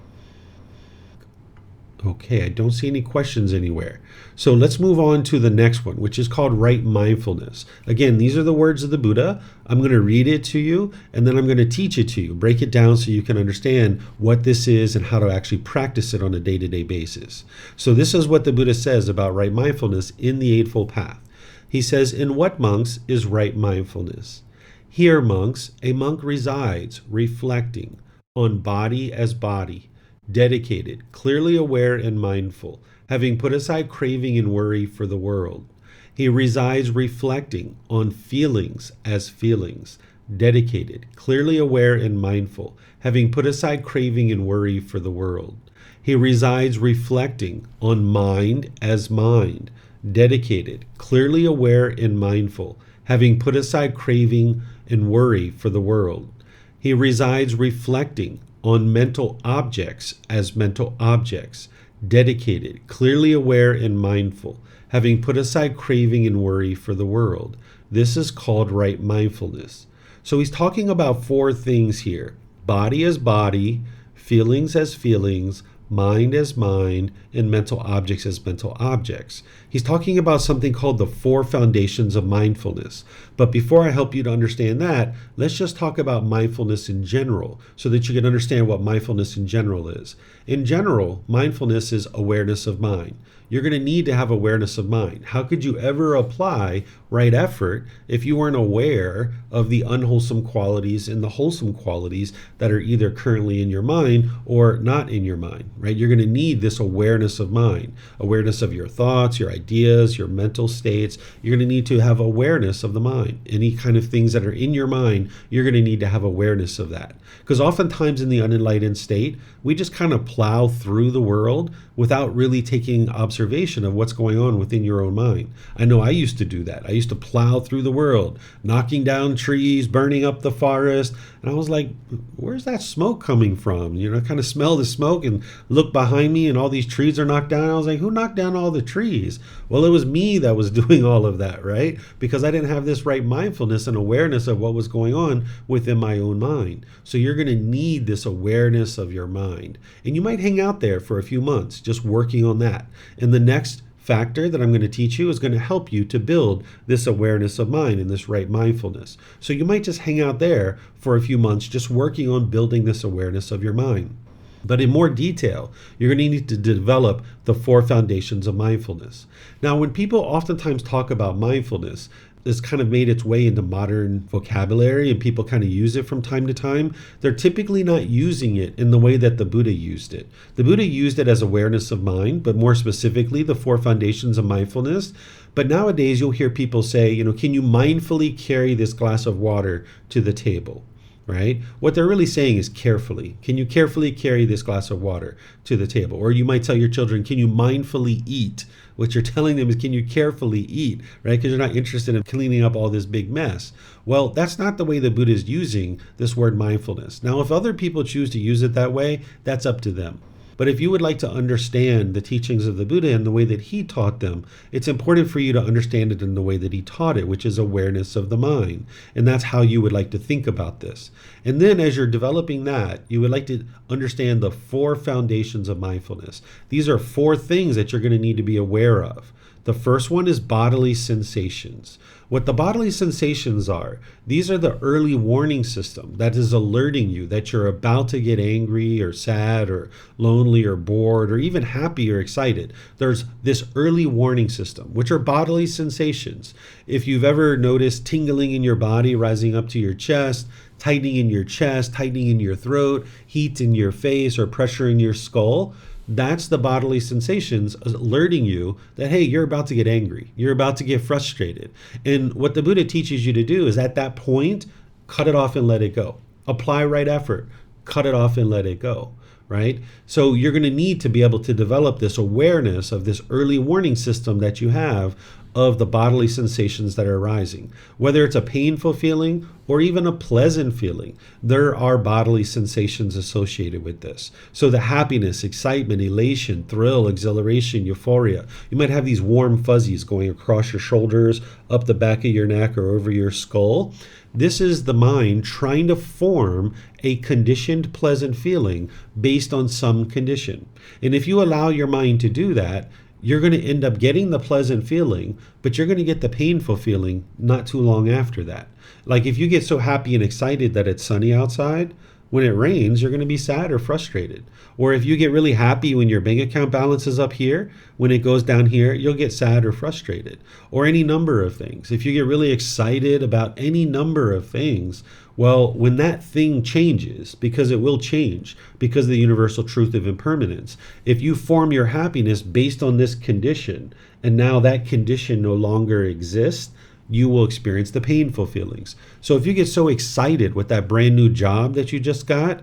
Okay, I don't see any questions anywhere. So let's move on to the next one, which is called right mindfulness. Again, these are the words of the Buddha. I'm going to read it to you, and then I'm going to teach it to you, break it down so you can understand what this is and how to actually practice it on a day-to-day basis. So this is what the Buddha says about right mindfulness in the Eightfold Path. He says, in what, monks, is right mindfulness? Here, monks, a monk resides, reflecting on body as body, dedicated, clearly aware and mindful, having put aside craving and worry for the world. He resides reflecting on feelings as feelings, dedicated, clearly aware and mindful, having put aside craving and worry for the world. He resides reflecting on mind as mind, dedicated, clearly aware and mindful, having put aside craving and worry for the world. He resides reflecting on mental objects as mental objects, dedicated, clearly aware and mindful, having put aside craving and worry for the world. This is called right mindfulness. So he's talking about four things here: body as body, feelings as feelings, mind as mind, and mental objects as mental objects. He's talking about something called the four foundations of mindfulness. But before I help you to understand that, let's just talk about mindfulness in general so that you can understand what mindfulness in general is. In general, mindfulness is awareness of mind. You're going to need to have awareness of mind. How could you ever apply right effort if you weren't aware of the unwholesome qualities and the wholesome qualities that are either currently in your mind or not in your mind, right? You're going to need this awareness of mind, awareness of your thoughts, your ideas, your mental states. You're going to need to have awareness of the mind. Any kind of things that are in your mind, you're going to need to have awareness of that. Because oftentimes in the unenlightened state, we just kind of plow through the world without really taking observation of what's going on within your own mind. I know I used to do that. I used to plow through the world, knocking down trees, burning up the forest. And I was like, where's that smoke coming from? You know, I kind of smell the smoke and look behind me and all these trees are knocked down. I was like, who knocked down all the trees? Well, it was me that was doing all of that, right? Because I didn't have this right mindfulness and awareness of what was going on within my own mind. So you're going to need this awareness of your mind. And you might hang out there for a few months just working on that. In the next factor that I'm going to teach you is going to help you to build this awareness of mind and this right mindfulness. So you might just hang out there for a few months just working on building this awareness of your mind. But in more detail, you're going to need to develop the 4 foundations of mindfulness. Now, when people oftentimes talk about mindfulness, it's kind of made its way into modern vocabulary and people kind of use it from time to time. They're typically not using it in the way that the Buddha used it. The Buddha used it as awareness of mind, but more specifically, the 4 foundations of mindfulness. But nowadays, you'll hear people say, can you mindfully carry this glass of water to the table? Right? What they're really saying is carefully. Can you carefully carry this glass of water to the table? Or you might tell your children, can you mindfully eat? What you're telling them is, can you carefully eat? Right? Because you're not interested in cleaning up all this big mess. Well, that's not the way the Buddha is using this word mindfulness. Now, if other people choose to use it that way, that's up to them. But if you would like to understand the teachings of the Buddha and the way that he taught them, it's important for you to understand it in the way that he taught it, which is awareness of the mind. And that's how you would like to think about this. And then as you're developing that, you would like to understand the 4 foundations of mindfulness. These are 4 things that you're going to need to be aware of. The first one is bodily sensations. What the bodily sensations are, these are the early warning system that is alerting you that you're about to get angry or sad or lonely or bored or even happy or excited. There's this early warning system, which are bodily sensations. If you've ever noticed tingling in your body rising up to your chest, tightening in your chest, tightening in your throat, heat in your face, or pressure in your skull, that's the bodily sensations alerting you that, hey, you're about to get angry. You're about to get frustrated. And what the Buddha teaches you to do is at that point, cut it off and let it go. Apply right effort. Cut it off and let it go. Right? So you're going to need to be able to develop this awareness of this early warning system that you have of the bodily sensations that are arising. Whether it's a painful feeling or even a pleasant feeling, there are bodily sensations associated with this. So the happiness, excitement, elation, thrill, exhilaration, euphoria. You might have these warm fuzzies going across your shoulders, up the back of your neck, or over your skull. This is the mind trying to form a conditioned pleasant feeling based on some condition. And if you allow your mind to do that, you're going to end up getting the pleasant feeling, but you're going to get the painful feeling not too long after that. Like if you get so happy and excited that it's sunny outside, when it rains, you're going to be sad or frustrated. Or if you get really happy when your bank account balance is up here, when it goes down here, you'll get sad or frustrated. Or any number of things. If you get really excited about any number of things, well, when that thing changes, because it will change, because of the universal truth of impermanence, if you form your happiness based on this condition, and now that condition no longer exists, you will experience the painful feelings. So if you get so excited with that brand new job that you just got,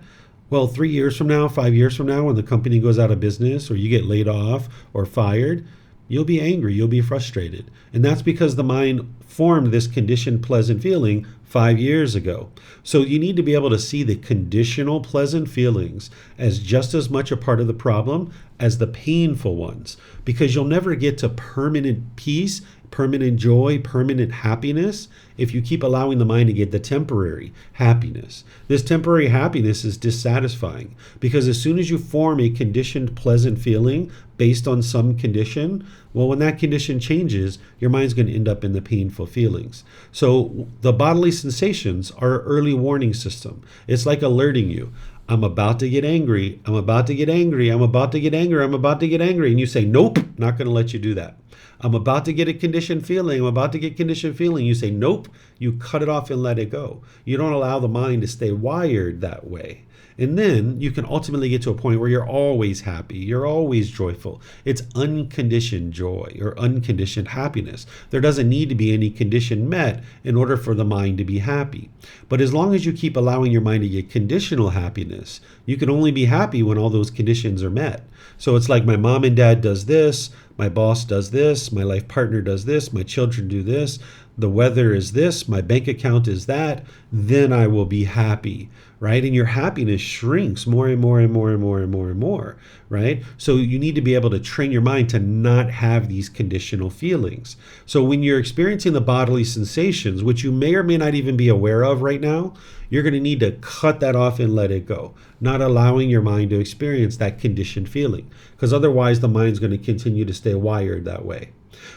well, 3 years from now, 5 years from now, when the company goes out of business or you get laid off or fired, you'll be angry, you'll be frustrated. And that's because the mind formed this conditioned pleasant feeling 5 years ago. So you need to be able to see the conditional pleasant feelings as just as much a part of the problem as the painful ones, because you'll never get to permanent peace, permanent joy, permanent happiness if you keep allowing the mind to get the temporary happiness. This temporary happiness is dissatisfying because as soon as you form a conditioned pleasant feeling based on some condition, well, when that condition changes, your mind's going to end up in the painful feelings. So the bodily sensations are an early warning system. It's like alerting you. I'm about to get angry. I'm about to get angry. I'm about to get angry. I'm about to get angry. And you say, nope, not going to let you do that. I'm about to get a conditioned feeling. I'm about to get conditioned feeling. You say, nope, you cut it off and let it go. You don't allow the mind to stay wired that way. And then you can ultimately get to a point where you're always happy. You're always joyful. It's unconditioned joy or unconditioned happiness. There doesn't need to be any condition met in order for the mind to be happy. But as long as you keep allowing your mind to get conditional happiness, you can only be happy when all those conditions are met. So it's like my mom and dad does this, my boss does this, my life partner does this, my children do this, the weather is this, my bank account is that, then I will be happy. right? And your happiness shrinks more and more and more and more and more and more, right? So you need to be able to train your mind to not have these conditional feelings. So when you're experiencing the bodily sensations, which you may or may not even be aware of right now, you're going to need to cut that off and let it go, not allowing your mind to experience that conditioned feeling, because otherwise the mind's going to continue to stay wired that way.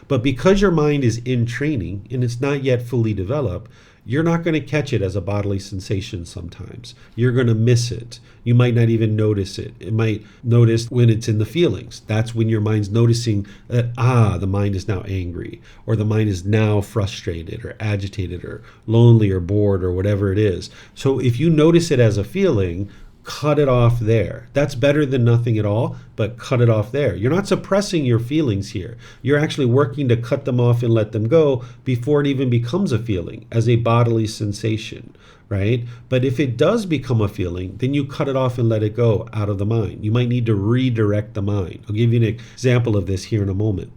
But because your mind is in training and it's not yet fully developed, you're not going to catch it as a bodily sensation sometimes. You're going to miss it. You might not even notice it. It might notice when it's in the feelings. That's when your mind's noticing that, the mind is now angry, or the mind is now frustrated or agitated or lonely or bored or whatever it is. So if you notice it as a feeling, cut it off there. That's better than nothing at all, but cut it off there. You're not suppressing your feelings here. You're actually working to cut them off and let them go before it even becomes a feeling as a bodily sensation, right? But if it does become a feeling, then you cut it off and let it go out of the mind. You might need to redirect the mind. I'll give you an example of this here in a moment.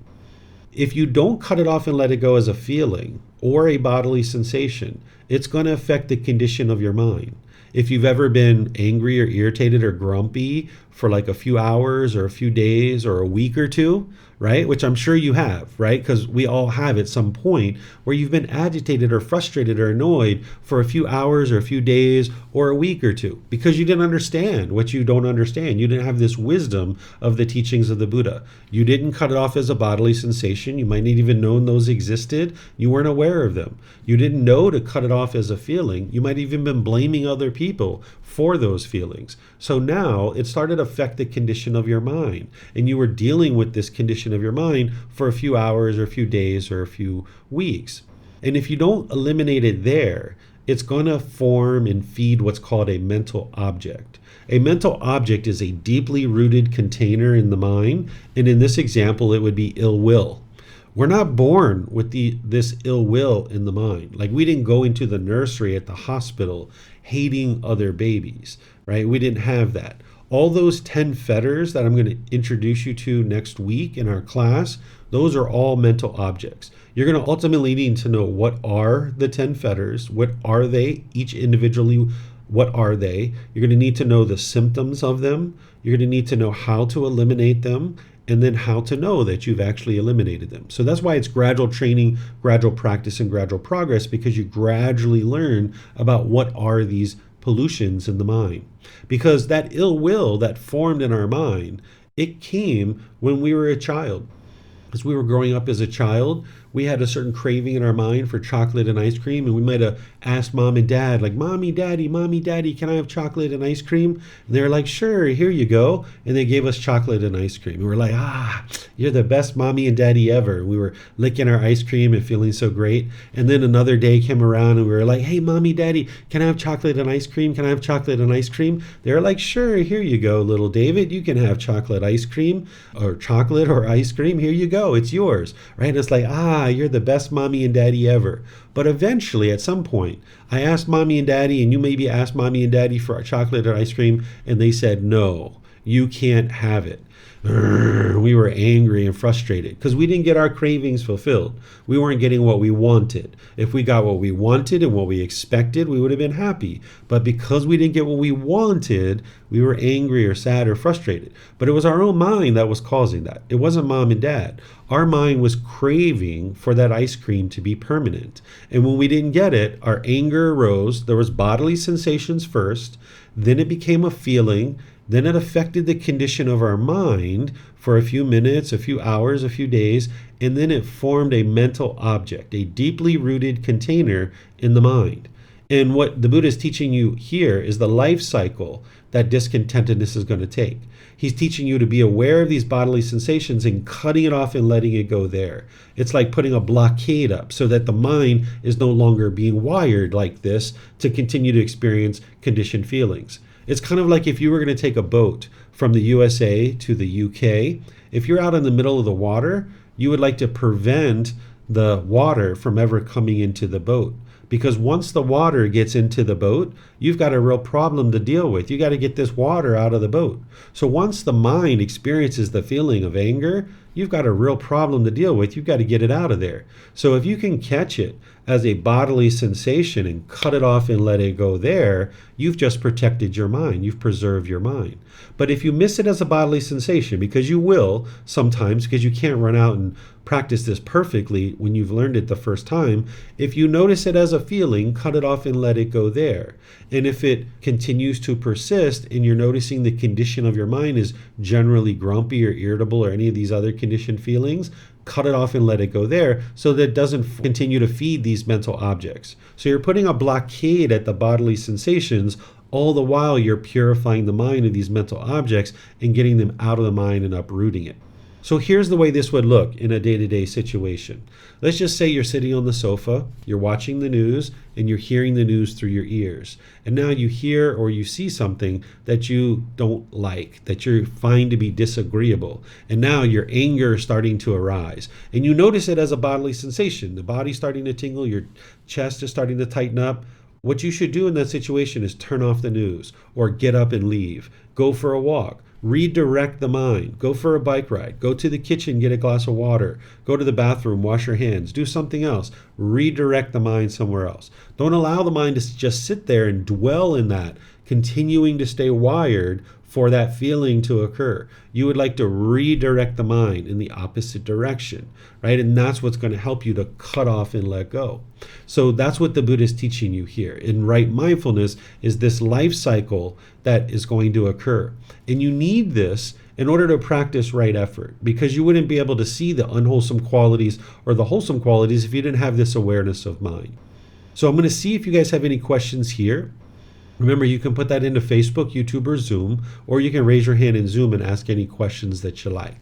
If you don't cut it off and let it go as a feeling or a bodily sensation, it's going to affect the condition of your mind. If you've ever been angry or irritated or grumpy for like a few hours or a few days or a week or two, right? Which I'm sure you have, right? Because we all have at some point where you've been agitated or frustrated or annoyed for a few hours or a few days or a week or two because you didn't understand what you don't understand. You didn't have this wisdom of the teachings of the Buddha. You didn't cut it off as a bodily sensation. You might not even known those existed. You weren't aware of them. You didn't know to cut it off as a feeling. You might even been blaming other people for those feelings. So now it started to affect the condition of your mind, and you were dealing with this condition of your mind for a few hours or a few days or a few weeks. And if you don't eliminate it there, it's going to form and feed what's called a mental object. A mental object is a deeply rooted container in the mind, and in this example it would be ill will. We're not born with this ill will in the mind. Like, we didn't go into the nursery at the hospital hating other babies, right? We didn't have that. All those 10 fetters that I'm going to introduce you to next week in our class, those are all mental objects. You're going to ultimately need to know, what are the 10 fetters? What are they? Each individually, what are they? You're going to need to know the symptoms of them. You're going to need to know how to eliminate them, and then how to know that you've actually eliminated them. So that's why it's gradual training, gradual practice, and gradual progress, because you gradually learn about what are these pollutions in the mind. Because that ill will that formed in our mind, it came when we were a child. As we were growing up as a child, we had a certain craving in our mind for chocolate and ice cream, and we might have asked mom and dad, like, mommy, daddy, can I have chocolate and ice cream? And they were like, sure, here you go. And they gave us chocolate and ice cream. And we're like, you're the best mommy and daddy ever. And we were licking our ice cream and feeling so great. And then another day came around and we were like, hey, mommy, daddy, can I have chocolate and ice cream? Can I have chocolate and ice cream? They were like, sure, here you go, little David. You can have chocolate ice cream, or chocolate or ice cream. Here you go. It's yours, right? And it's like, you're the best mommy and daddy ever. But eventually, at some point, I asked mommy and daddy, and you maybe asked mommy and daddy for chocolate or ice cream, and they said, no, you can't have it. We were angry and frustrated because we didn't get our cravings fulfilled. We weren't getting what we wanted. If we got what we wanted and what we expected, we would have been happy. But because we didn't get what we wanted, we were angry or sad or frustrated. But it was our own mind that was causing that. It wasn't mom and dad. Our mind was craving for that ice cream to be permanent. And when we didn't get it, our anger arose. There was bodily sensations first, then it became a feeling. Then it affected the condition of our mind for a few minutes, a few hours, a few days, and then it formed a mental object, a deeply rooted container in the mind. And what the Buddha is teaching you here is the life cycle that discontentedness is going to take. He's teaching you to be aware of these bodily sensations and cutting it off and letting it go there. It's like putting a blockade up so that the mind is no longer being wired like this to continue to experience conditioned feelings. It's kind of like if you were going to take a boat from the USA to the UK. If you're out in the middle of the water, you would like to prevent the water from ever coming into the boat. Because once the water gets into the boat, you've got a real problem to deal with. You got to get this water out of the boat. So once the mind experiences the feeling of anger, you've got a real problem to deal with. You've got to get it out of there. So if you can catch it as a bodily sensation and cut it off and let it go there, you've just protected your mind. You've preserved your mind. But if you miss it as a bodily sensation, because you will sometimes, because you can't run out and practice this perfectly when you've learned it the first time, if you notice it as a feeling, cut it off and let it go there. And if it continues to persist and you're noticing the condition of your mind is generally grumpy or irritable or any of these other conditioned feelings, cut it off and let it go there so that it doesn't continue to feed these mental objects. So you're putting a blockade at the bodily sensations, all the while you're purifying the mind of these mental objects and getting them out of the mind and uprooting it. So here's the way this would look in a day-to-day situation. Let's just say you're sitting on the sofa, you're watching the news, and you're hearing the news through your ears. And now you hear or you see something that you don't like, that you find to be disagreeable. And now your anger is starting to arise. And you notice it as a bodily sensation. The body's starting to tingle, your chest is starting to tighten up. What you should do in that situation is turn off the news or get up and leave. Go for a walk. Redirect the mind. Go for a bike ride. Go to the kitchen, get a glass of water. Go to the bathroom, wash your hands. Do something else. Redirect the mind somewhere else. Don't allow the mind to just sit there and dwell in that, continuing to stay wired for that feeling to occur. You would like to redirect the mind in the opposite direction, right? And that's what's going to help you to cut off and let go. So that's what the Buddha is teaching you here. In right mindfulness is this life cycle that is going to occur. And you need this in order to practice right effort, because you wouldn't be able to see the unwholesome qualities or the wholesome qualities if you didn't have this awareness of mind. So I'm going to see if you guys have any questions here. Remember, you can put that into Facebook, YouTube, or Zoom, or you can raise your hand in Zoom and ask any questions that you like.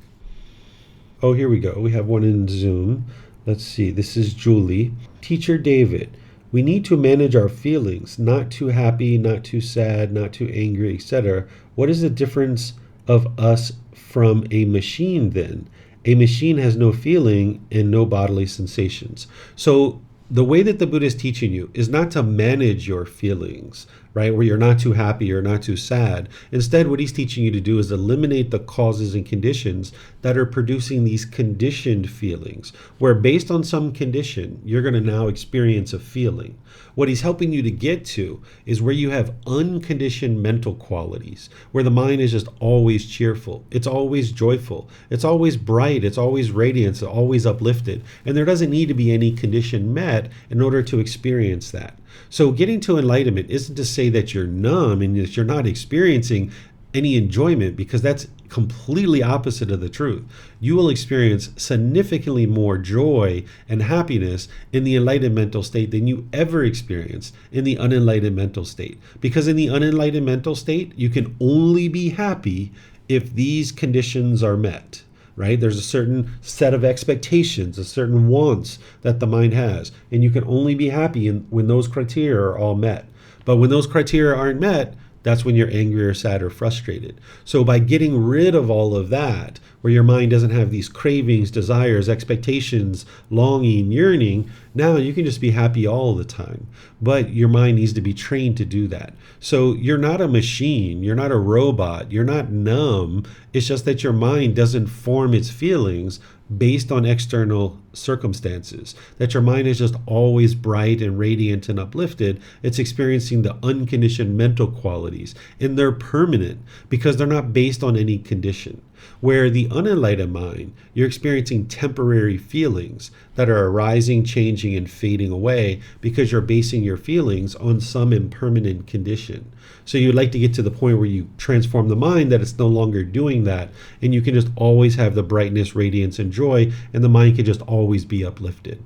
Oh, here we go. We have one in Zoom. Let's see. This is Julie. Teacher David, we need to manage our feelings, not too happy, not too sad, not too angry, etc. What is the difference of us from a machine then? A machine has no feeling and no bodily sensations. So the way that the Buddha is teaching you is not to manage your feelings, right? Where you're not too happy or not too sad. Instead, what he's teaching you to do is eliminate the causes and conditions that are producing these conditioned feelings, where based on some condition, you're going to now experience a feeling. What he's helping you to get to is where you have unconditioned mental qualities, where the mind is just always cheerful, it's always joyful, it's always bright, it's always radiant, it's always uplifted, and there doesn't need to be any condition met in order to experience that. So getting to enlightenment isn't to say that you're numb and that you're not experiencing any enjoyment, because that's completely opposite of the truth. You will experience significantly more joy and happiness in the enlightened mental state than you ever experienced in the unenlightened mental state. Because in the unenlightened mental state, you can only be happy if these conditions are met. Right? There's a certain set of expectations, a certain wants that the mind has, and you can only be happy when those criteria are all met. But when those criteria aren't met, that's when you're angry or sad or frustrated. So by getting rid of all of that, where your mind doesn't have these cravings, desires, expectations, longing, yearning, now you can just be happy all the time. But your mind needs to be trained to do that. So you're not a machine, you're not a robot, you're not numb. It's just that your mind doesn't form its feelings based on external circumstances, that your mind is just always bright and radiant and uplifted. It's experiencing the unconditioned mental qualities, and they're permanent because they're not based on any condition. Where the unenlightened mind, you're experiencing temporary feelings that are arising, changing, and fading away because you're basing your feelings on some impermanent condition. So you'd like to get to the point where you transform the mind that it's no longer doing that, and you can just always have the brightness, radiance, and joy, and the mind can just always be uplifted.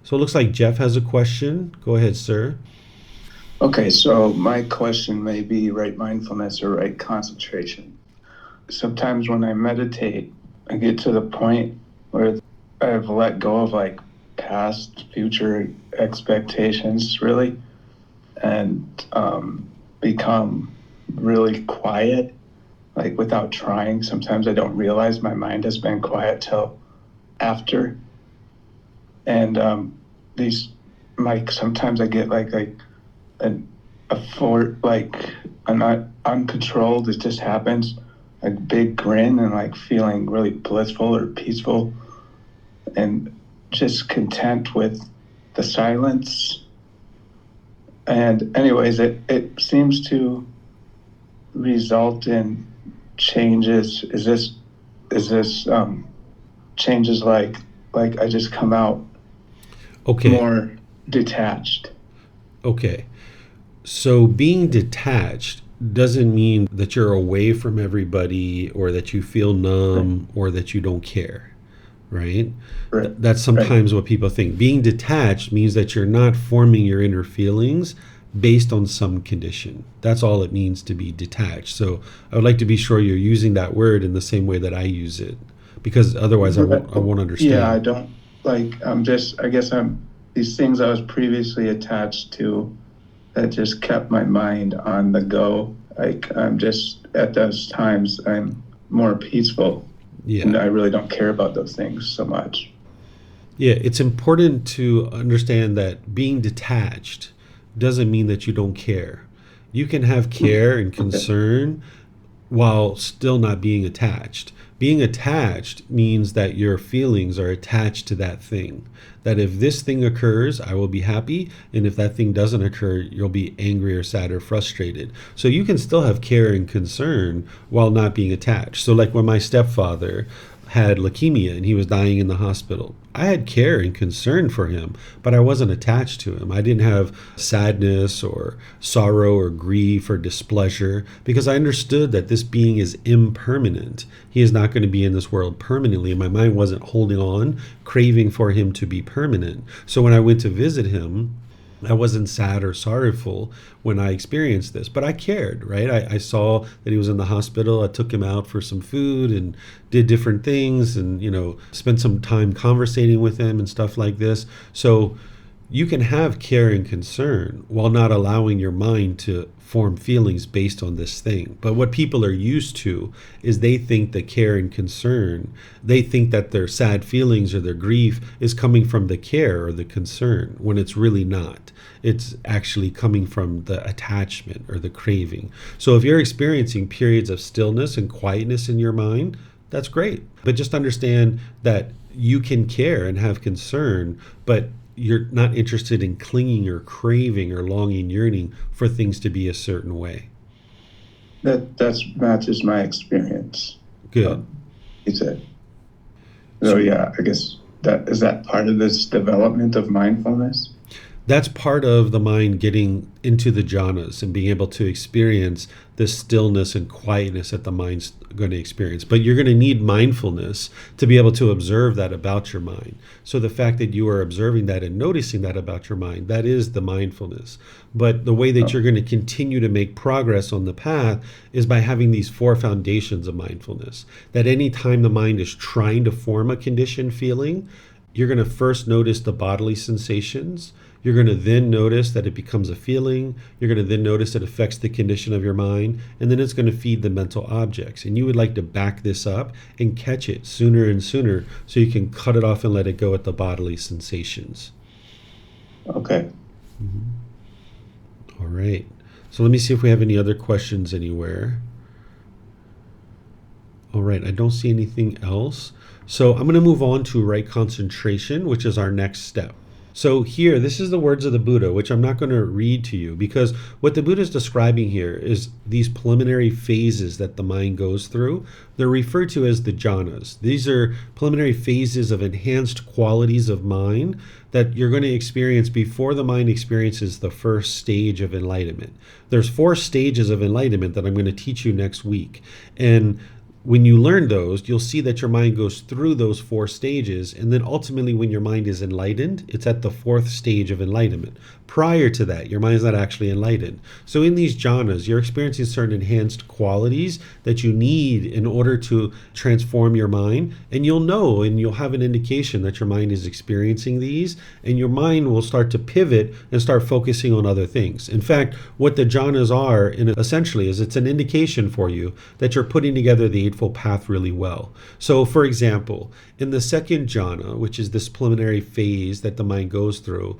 So it looks like Jeff has a question. Go ahead, sir. Okay, so my question may be right mindfulness or right concentration. Sometimes when I meditate, I get to the point where I've let go of like past, future expectations, really, and become really quiet, like without trying. Sometimes I don't realize my mind has been quiet till after. And sometimes I get I'm not uncontrolled. It just happens. like big grin and like feeling really blissful or peaceful and just content with the silence. And anyways, it seems to result in changes. Is this changes like I just come out Okay. more detached? Okay. So being detached doesn't mean that you're away from everybody or that you feel numb or that you don't care, right? Right. That's sometimes what people think. Being detached means that you're not forming your inner feelings based on some condition. That's all it means to be detached. So I would like to be sure you're using that word in the same way that I use it, because otherwise I won't understand. Yeah, I don't like. I guess I'm these things I was previously attached to that just kept my mind on the go. Like I'm just at those times I'm more peaceful, and Yeah. I really don't care about those things so much. Yeah, it's important to understand that being detached doesn't mean that you don't care. You can have care and concern while still not being attached. Being attached means that your feelings are attached to that thing. That if this thing occurs, I will be happy. And if that thing doesn't occur, you'll be angry or sad or frustrated. So you can still have care and concern while not being attached. So, like when my stepfather had leukemia and he was dying in the hospital, I had care and concern for him, but I wasn't attached to him. I didn't have sadness or sorrow or grief or displeasure because I understood that this being is impermanent. He is not going to be in this world permanently. And my mind wasn't holding on, craving for him to be permanent. So when I went to visit him, I wasn't sad or sorrowful when I experienced this, but I cared, right? I saw that he was in the hospital. I took him out for some food and did different things and, spent some time conversating with him and stuff like this. So you can have care and concern while not allowing your mind to form feelings based on this thing. But what people are used to is they think that care and concern, they think that their sad feelings or their grief is coming from the care or the concern, when it's really not. It's actually coming from the attachment or the craving. So if you're experiencing periods of stillness and quietness in your mind, that's great. But just understand that you can care and have concern, but you're not interested in clinging or craving or longing, yearning for things to be a certain way. That's matches my experience. Good. He said. So yeah, I guess that part of this development of mindfulness? That's part of the mind getting into the jhanas and being able to experience this stillness and quietness that the mind's going to experience. But you're going to need mindfulness to be able to observe that about your mind. So the fact that you are observing that and noticing that about your mind, that is the mindfulness. But the way that you're going to continue to make progress on the path is by having these 4 foundations of mindfulness. That any time the mind is trying to form a conditioned feeling, you're going to first notice the bodily sensations. You're going to then notice that it becomes a feeling. You're going to then notice it affects the condition of your mind. And then it's going to feed the mental objects. And you would like to back this up and catch it sooner and sooner so you can cut it off and let it go at the bodily sensations. Okay. All right. So let me see if we have any other questions anywhere. All right. I don't see anything else. So I'm going to move on to right concentration, which is our next step. So here, this is the words of the Buddha, which I'm not going to read to you, because what the Buddha is describing here is these preliminary phases that the mind goes through. They're referred to as the jhanas. These are preliminary phases of enhanced qualities of mind that you're going to experience before the mind experiences the first stage of enlightenment. There's 4 stages of enlightenment that I'm going to teach you next week. And when you learn those, you'll see that your mind goes through those 4 stages. And then ultimately, when your mind is enlightened, it's at the 4th stage of enlightenment. Prior to that, your mind's not actually enlightened. So in these jhanas, you're experiencing certain enhanced qualities that you need in order to transform your mind. And you'll know, and you'll have an indication that your mind is experiencing these. And your mind will start to pivot and start focusing on other things. In fact, what the jhanas are, essentially, is it's an indication for you that you're putting together the Eightfold Path really well. So, for example, in the second jhana, which is this preliminary phase that the mind goes through,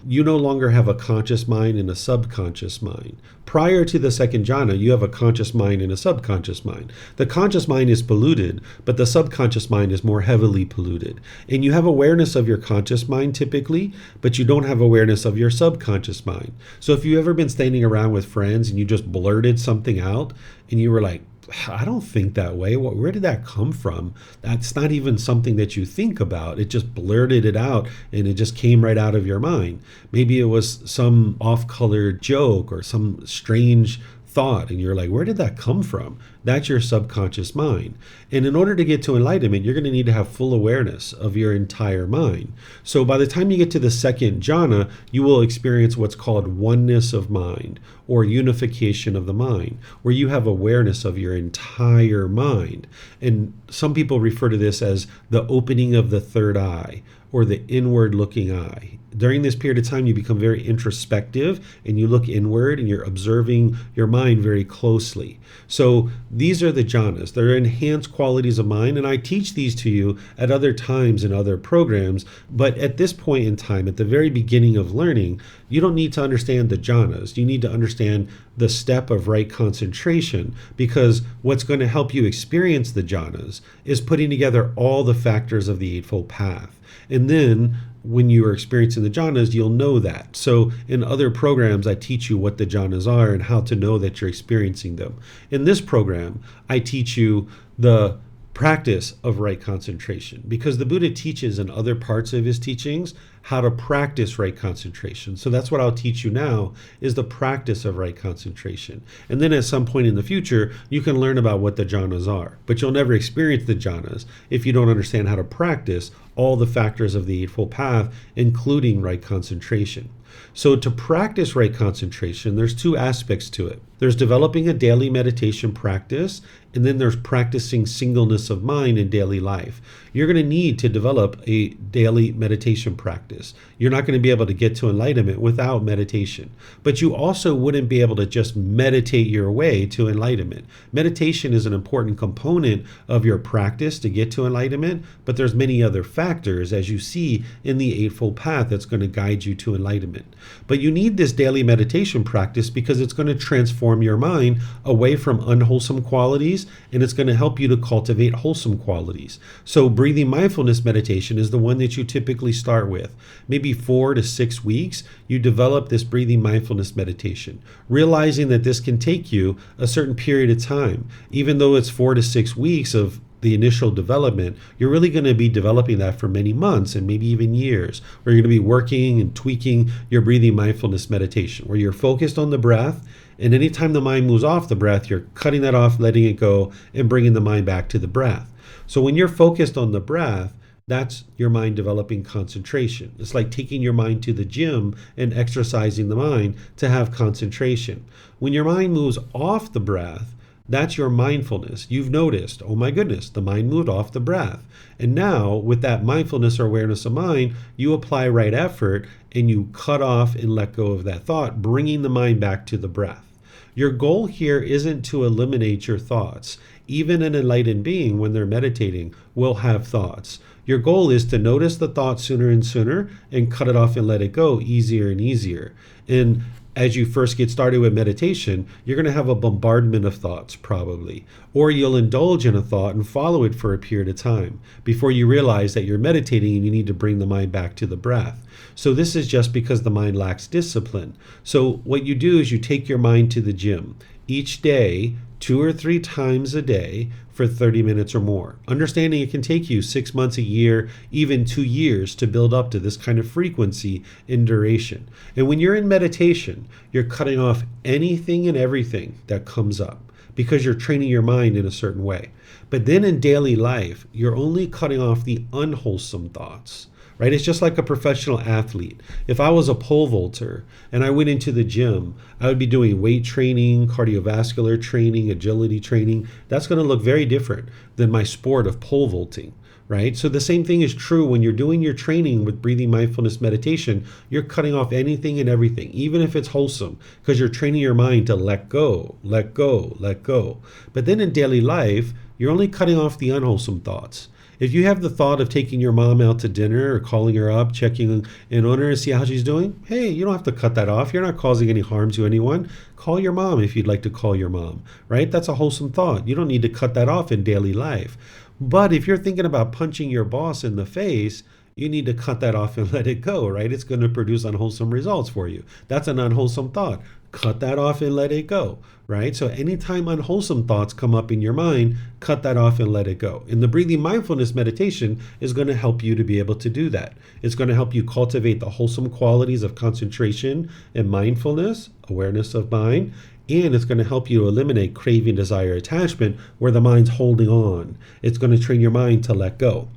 you no longer have a conscious mind and a subconscious mind. Prior to the second jhana, you have a conscious mind and a subconscious mind. The conscious mind is polluted, but the subconscious mind is more heavily polluted. And you have awareness of your conscious mind typically, but you don't have awareness of your subconscious mind. So if you've ever been standing around with friends and you just blurted something out and you were like, I don't think that way. Where did that come from? That's not even something that you think about. It just blurted it out and it just came right out of your mind. Maybe it was some off-colored joke or some strange thought and you're like, where did that come from? That's your subconscious mind. And in order to get to enlightenment, you're going to need to have full awareness of your entire mind. So by the time you get to the second jhana, you will experience what's called oneness of mind or unification of the mind, where you have awareness of your entire mind. And some people refer to this as the opening of the third eye or the inward looking eye. During this period of time, you become very introspective and you look inward and you're observing your mind very closely. So these are the jhanas. They're enhanced qualities of mind, and I teach these to you at other times in other programs. But at this point in time, at the very beginning of learning, you don't need to understand the jhanas. You need to understand the step of right concentration, because what's going to help you experience the jhanas is putting together all the factors of the Eightfold Path. And then when you are experiencing the jhanas, you'll know that. So in other programs, I teach you what the jhanas are and how to know that you're experiencing them. In this program, I teach you the practice of right concentration, because the Buddha teaches in other parts of his teachings how to practice right concentration. So that's what I'll teach you now, is the practice of right concentration. And then at some point in the future, you can learn about what the jhanas are. But you'll never experience the jhanas if you don't understand how to practice all the factors of the Eightfold Path, including right concentration. So to practice right concentration, there's two aspects to it. There's developing a daily meditation practice, and then there's practicing singleness of mind in daily life. You're going to need to develop a daily meditation practice. You're not going to be able to get to enlightenment without meditation. But you also wouldn't be able to just meditate your way to enlightenment. Meditation is an important component of your practice to get to enlightenment, but there's many other factors, as you see in the Eightfold Path, that's going to guide you to enlightenment. But you need this daily meditation practice because it's going to transform your mind away from unwholesome qualities, and it's going to help you to cultivate wholesome qualities. So breathing mindfulness meditation is the one that you typically start with. Maybe 4 to 6 weeks, you develop this breathing mindfulness meditation, realizing that this can take you a certain period of time. Even though it's 4 to 6 weeks of the initial development, you're really going to be developing that for many months and maybe even years, where you're going to be working and tweaking your breathing mindfulness meditation, where you're focused on the breath, and anytime the mind moves off the breath, you're cutting that off, letting it go, and bringing the mind back to the breath. So when you're focused on the breath, that's your mind developing concentration. It's like taking your mind to the gym and exercising the mind to have concentration. When your mind moves off the breath, that's your mindfulness. You've noticed, oh my goodness, the mind moved off the breath. And now with that mindfulness or awareness of mind, you apply right effort and you cut off and let go of that thought, bringing the mind back to the breath. Your goal here isn't to eliminate your thoughts. Even an enlightened being, when they're meditating, will have thoughts. Your goal is to notice the thought sooner and sooner and cut it off and let it go easier and easier. And as you first get started with meditation, you're going to have a bombardment of thoughts probably, or you'll indulge in a thought and follow it for a period of time before you realize that you're meditating and you need to bring the mind back to the breath. So this is just because the mind lacks discipline. So what you do is you take your mind to the gym each day, 2 or 3 times a day for 30 minutes or more. Understanding it can take you 6 months, a year, even 2 years to build up to this kind of frequency and duration. And when you're in meditation, you're cutting off anything and everything that comes up because you're training your mind in a certain way. But then in daily life, you're only cutting off the unwholesome thoughts. Right? It's just like a professional athlete. If I was a pole vaulter and I went into the gym, I would be doing weight training, cardiovascular training, agility training. That's going to look very different than my sport of pole vaulting, right? So the same thing is true when you're doing your training with breathing mindfulness meditation. You're cutting off anything and everything, even if it's wholesome, because you're training your mind to let go, let go, let go. But then in daily life, you're only cutting off the unwholesome thoughts. If you have the thought of taking your mom out to dinner or calling her up, checking in on her to see how she's doing, hey, you don't have to cut that off. You're not causing any harm to anyone. Call your mom if you'd like to call your mom, right? That's a wholesome thought. You don't need to cut that off in daily life. But if you're thinking about punching your boss in the face, you need to cut that off and let it go, right? It's going to produce unwholesome results for you. That's an unwholesome thought. Cut that off and let it go, right? So anytime unwholesome thoughts come up in your mind, cut that off and let it go. And the breathing mindfulness meditation is going to help you to be able to do that. It's going to help you cultivate the wholesome qualities of concentration and mindfulness, awareness of mind, and it's going to help you eliminate craving, desire, attachment, where the mind's holding on. It's going to train your mind to let go.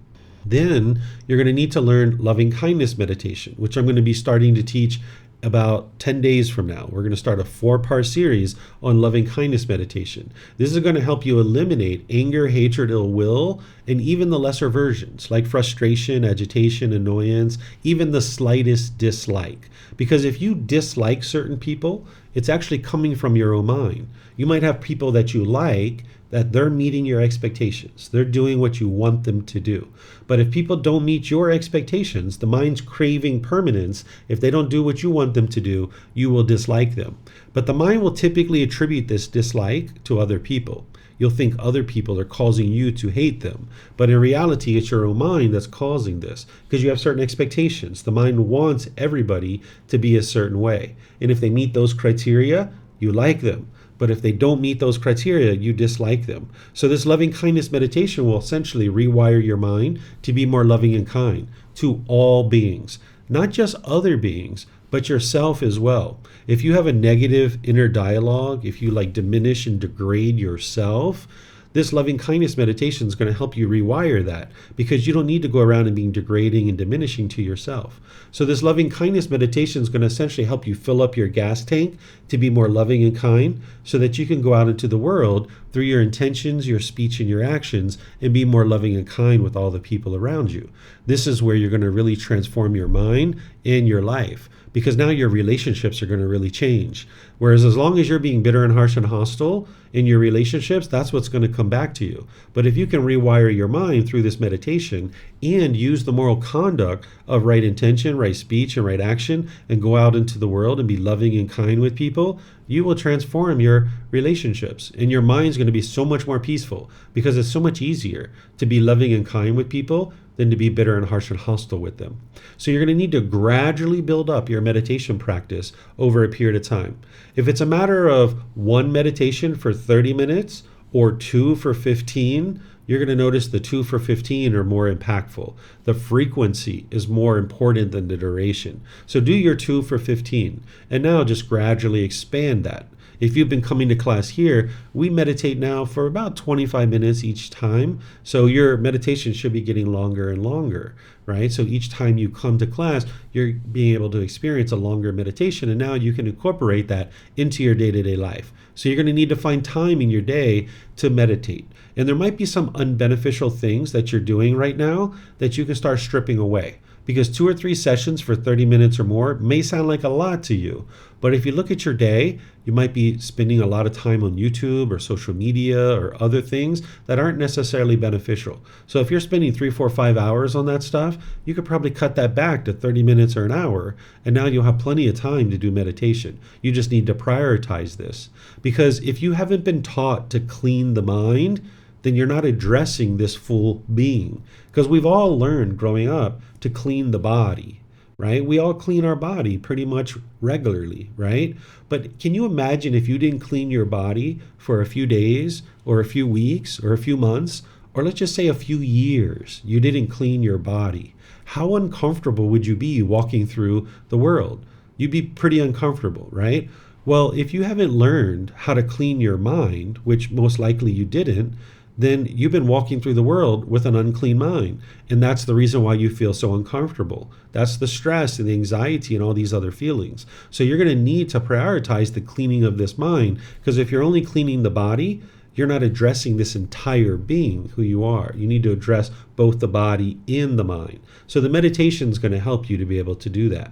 Then you're going to need to learn loving kindness meditation, which I'm going to be starting to teach about 10 days from now. We're going to start a 4-part series on loving kindness meditation. This is going to help you eliminate anger, hatred, ill will, and even the lesser versions like frustration, agitation, annoyance, even the slightest dislike. Because if you dislike certain people, it's actually coming from your own mind. You might have people that you like, that they're meeting your expectations. They're doing what you want them to do. But if people don't meet your expectations, the mind's craving permanence. If they don't do what you want them to do, you will dislike them. But the mind will typically attribute this dislike to other people. You'll think other people are causing you to hate them. But in reality, it's your own mind that's causing this because you have certain expectations. The mind wants everybody to be a certain way. And if they meet those criteria, you like them. But if they don't meet those criteria, you dislike them. So this loving kindness meditation will essentially rewire your mind to be more loving and kind to all beings, not just other beings, but yourself as well. If you have a negative inner dialogue, if you diminish and degrade yourself, this loving kindness meditation is going to help you rewire that because you don't need to go around and being degrading and diminishing to yourself. So this loving kindness meditation is going to essentially help you fill up your gas tank to be more loving and kind so that you can go out into the world through your intentions, your speech, and your actions and be more loving and kind with all the people around you. This is where you're going to really transform your mind and your life, because now your relationships are going to really change. Whereas as long as you're being bitter and harsh and hostile in your relationships, that's what's going to come back to you. But if you can rewire your mind through this meditation and use the moral conduct of right intention, right speech, and right action, and go out into the world and be loving and kind with people, you will transform your relationships. And your mind's going to be so much more peaceful because it's so much easier to be loving and kind with people than to be bitter and harsh and hostile with them. So you're going to need to gradually build up your meditation practice over a period of time. If it's a matter of one meditation for 30 minutes or 2 for 15, you're going to notice the 2 for 15 are more impactful. The frequency is more important than the duration. So do your 2 for 15 and now just gradually expand that. If you've been coming to class here, we meditate now for about 25 minutes each time. So your meditation should be getting longer and longer, right? So each time you come to class, you're being able to experience a longer meditation. And now you can incorporate that into your day-to-day life. So you're going to need to find time in your day to meditate. And there might be some unbeneficial things that you're doing right now that you can start stripping away. Because 2 or 3 sessions for 30 minutes or more may sound like a lot to you. But if you look at your day, you might be spending a lot of time on YouTube or social media or other things that aren't necessarily beneficial. So if you're spending 3, 4, 5 hours on that stuff, you could probably cut that back to 30 minutes or an hour. And now you'll have plenty of time to do meditation. You just need to prioritize this. Because if you haven't been taught to clean the mind, then you're not addressing this full being. Because we've all learned growing up to clean the body, right? We all clean our body pretty much regularly, right? But can you imagine if you didn't clean your body for a few days or a few weeks or a few months, or let's just say a few years, you didn't clean your body? How uncomfortable would you be walking through the world? You'd be pretty uncomfortable, right? Well, if you haven't learned how to clean your mind, which most likely you didn't, then you've been walking through the world with an unclean mind. And that's the reason why you feel so uncomfortable. That's the stress and the anxiety and all these other feelings. So you're going to need to prioritize the cleaning of this mind, because if you're only cleaning the body, you're not addressing this entire being, who you are. You need to address both the body and the mind. So the meditation is going to help you to be able to do that.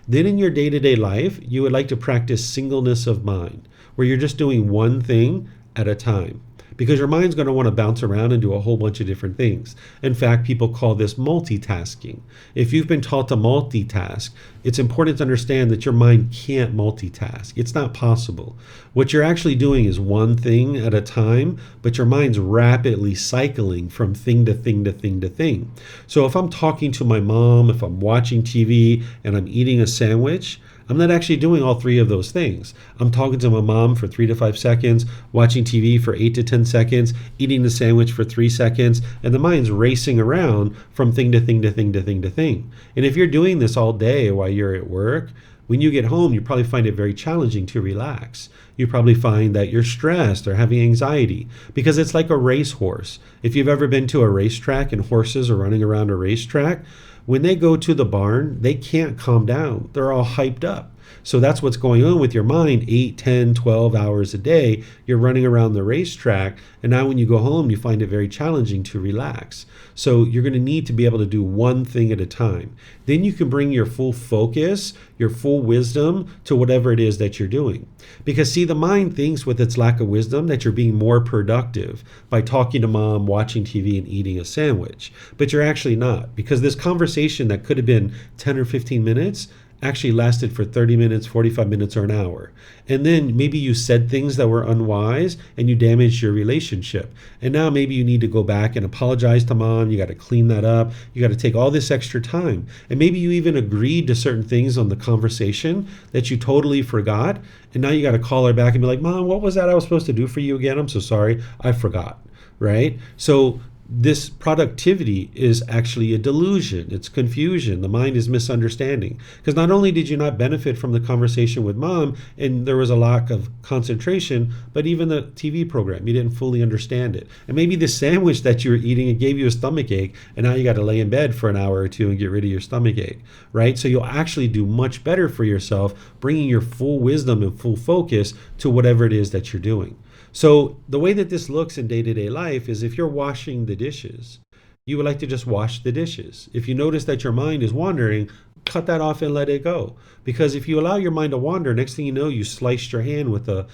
Then in your day-to-day life, you would like to practice singleness of mind, where you're just doing one thing at a time. because your mind's going to want to bounce around and do a whole bunch of different things. In fact, people call this multitasking. If you've been taught to multitask, it's important to understand that your mind can't multitask. It's not possible. What you're actually doing is one thing at a time, but your mind's rapidly cycling from thing to thing to thing to thing. So if I'm talking to my mom, if I'm watching TV and I'm eating a sandwich, I'm not actually doing all three of those things. I'm talking to my mom for 3 to 5 seconds, watching TV for 8 to 10 seconds, eating the sandwich for 3 seconds, and the mind's racing around from thing to thing to thing to thing to thing. And if you're doing this all day while you're at work, when you get home, you probably find it very challenging to relax. You probably find that you're stressed or having anxiety because it's like a racehorse. If you've ever been to a racetrack and horses are running around a racetrack, when they go to the barn, they can't calm down. They're all hyped up. So that's what's going on with your mind 8, 10, 12 hours a day. You're running around the racetrack. And now when you go home, you find it very challenging to relax. So you're going to need to be able to do one thing at a time. Then you can bring your full focus, your full wisdom to whatever it is that you're doing. Because see, the mind thinks with its lack of wisdom that you're being more productive by talking to mom, watching TV, and eating a sandwich. But you're actually not, because this conversation that could have been 10 or 15 minutes actually lasted for 30 minutes, 45 minutes, or an hour. And then maybe you said things that were unwise and you damaged your relationship. And now maybe you need to go back and apologize to mom. You got to clean that up. You got to take all this extra time. And maybe you even agreed to certain things on the conversation that you totally forgot. And now you got to call her back and be like, Mom, what was that I was supposed to do for you again? I'm so sorry. I forgot. Right? So this productivity is actually a delusion. It's confusion. The mind is misunderstanding. Because not only did you not benefit from the conversation with mom and there was a lack of concentration, but even the TV program, you didn't fully understand it. And maybe the sandwich that you were eating, it gave you a stomach ache, and now you got to lay in bed for an hour or two and get rid of your stomach ache, right? So you'll actually do much better for yourself, bringing your full wisdom and full focus to whatever it is that you're doing. So the way that this looks in day-to-day life is if you're washing the dishes, you would like to just wash the dishes. If you notice that your mind is wandering, cut that off and let it go. Because if you allow your mind to wander, next thing you know, you sliced your hand with a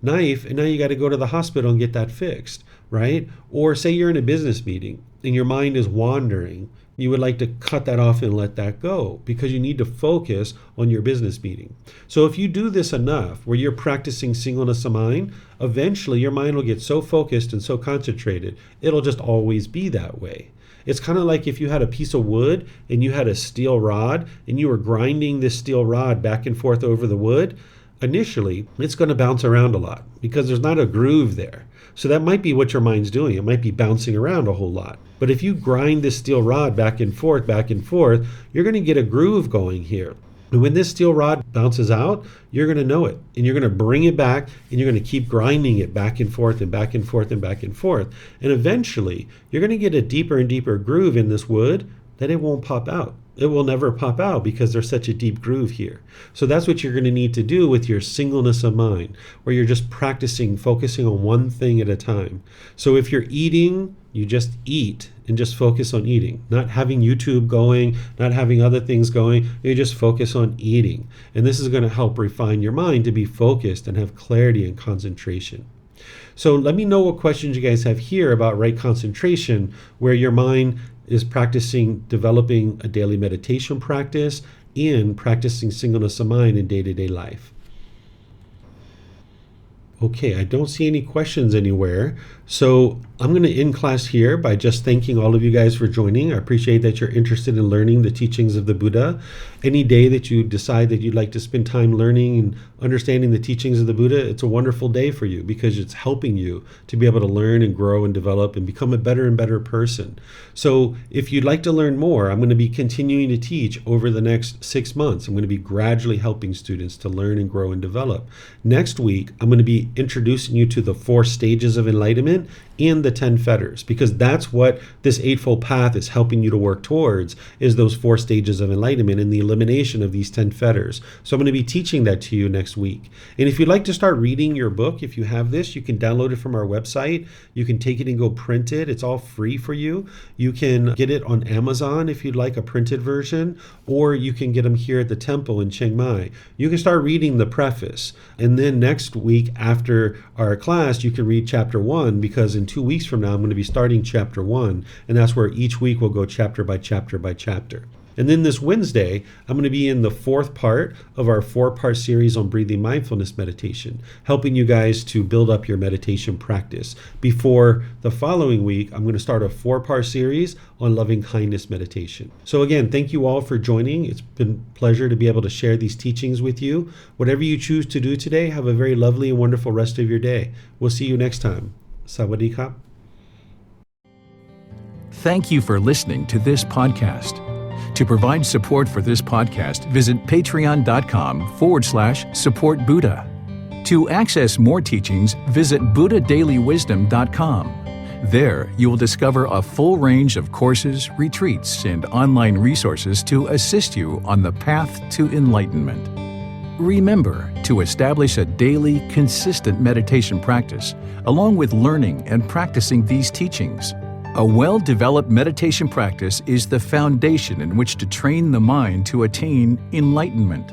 knife and now you got to go to the hospital and get that fixed, right? Or say you're in a business meeting and your mind is wandering. You would like to cut that off and let that go because you need to focus on your business meeting. So if you do this enough where you're practicing singleness of mind, eventually your mind will get so focused and so concentrated, it'll just always be that way. It's kind of like if you had a piece of wood and you had a steel rod and you were grinding this steel rod back and forth over the wood. Initially, it's going to bounce around a lot because there's not a groove there. So that might be what your mind's doing. It might be bouncing around a whole lot. But if you grind this steel rod back and forth, you're going to get a groove going here. And when this steel rod bounces out, you're going to know it. And you're going to bring it back and you're going to keep grinding it back and forth and back and forth and back and forth. And eventually, you're going to get a deeper and deeper groove in this wood that it won't pop out. It will never pop out because there's such a deep groove here. So that's what you're going to need to do with your singleness of mind, where you're just practicing, focusing on one thing at a time. So if you're eating, you just eat and just focus on eating, not having YouTube going, not having other things going. You just focus on eating. And this is going to help refine your mind to be focused and have clarity and concentration. So let me know what questions you guys have here about right concentration, where your mind is practicing developing a daily meditation practice and practicing singleness of mind in day-to-day life. Okay, I don't see any questions anywhere. So I'm going to end class here by just thanking all of you guys for joining. I appreciate that you're interested in learning the teachings of the Buddha. Any day that you decide that you'd like to spend time learning and understanding the teachings of the Buddha, it's a wonderful day for you because it's helping you to be able to learn and grow and develop and become a better and better person. So if you'd like to learn more, I'm going to be continuing to teach over the next 6 months. I'm going to be gradually helping students to learn and grow and develop. Next week, I'm going to be introducing you to the 4 stages of enlightenment and the the 10 fetters, because that's what this Eightfold Path is helping you to work towards, is those 4 stages of enlightenment and the elimination of these 10 fetters. So I'm going to be teaching that to you next week. And if you'd like to start reading your book, if you have this, you can download it from our website. You can take it and go print it. It's all free for you. You can get it on Amazon if you'd like a printed version, or you can get them here at the temple in Chiang Mai. You can start reading the preface. And then next week after our class, you can read chapter 1, because in 2 weeks from now, I'm going to be starting chapter 1. And that's where each week we'll go chapter by chapter by chapter. And then this Wednesday, I'm going to be in the 4th part of our 4-part series on breathing mindfulness meditation, helping you guys to build up your meditation practice. Before the following week, I'm going to start a 4-part series on loving kindness meditation. So again, thank you all for joining. It's been a pleasure to be able to share these teachings with you. Whatever you choose to do today, have a very lovely and wonderful rest of your day. We'll see you next time. Sawadee Kap. Thank you for listening to this podcast. To provide support for this podcast, visit patreon.com/support Buddha. To access more teachings, visit buddhadailywisdom.com. There, you will discover a full range of courses, retreats, and online resources to assist you on the path to enlightenment. Remember to establish a daily, consistent meditation practice, along with learning and practicing these teachings. A well-developed meditation practice is the foundation in which to train the mind to attain enlightenment.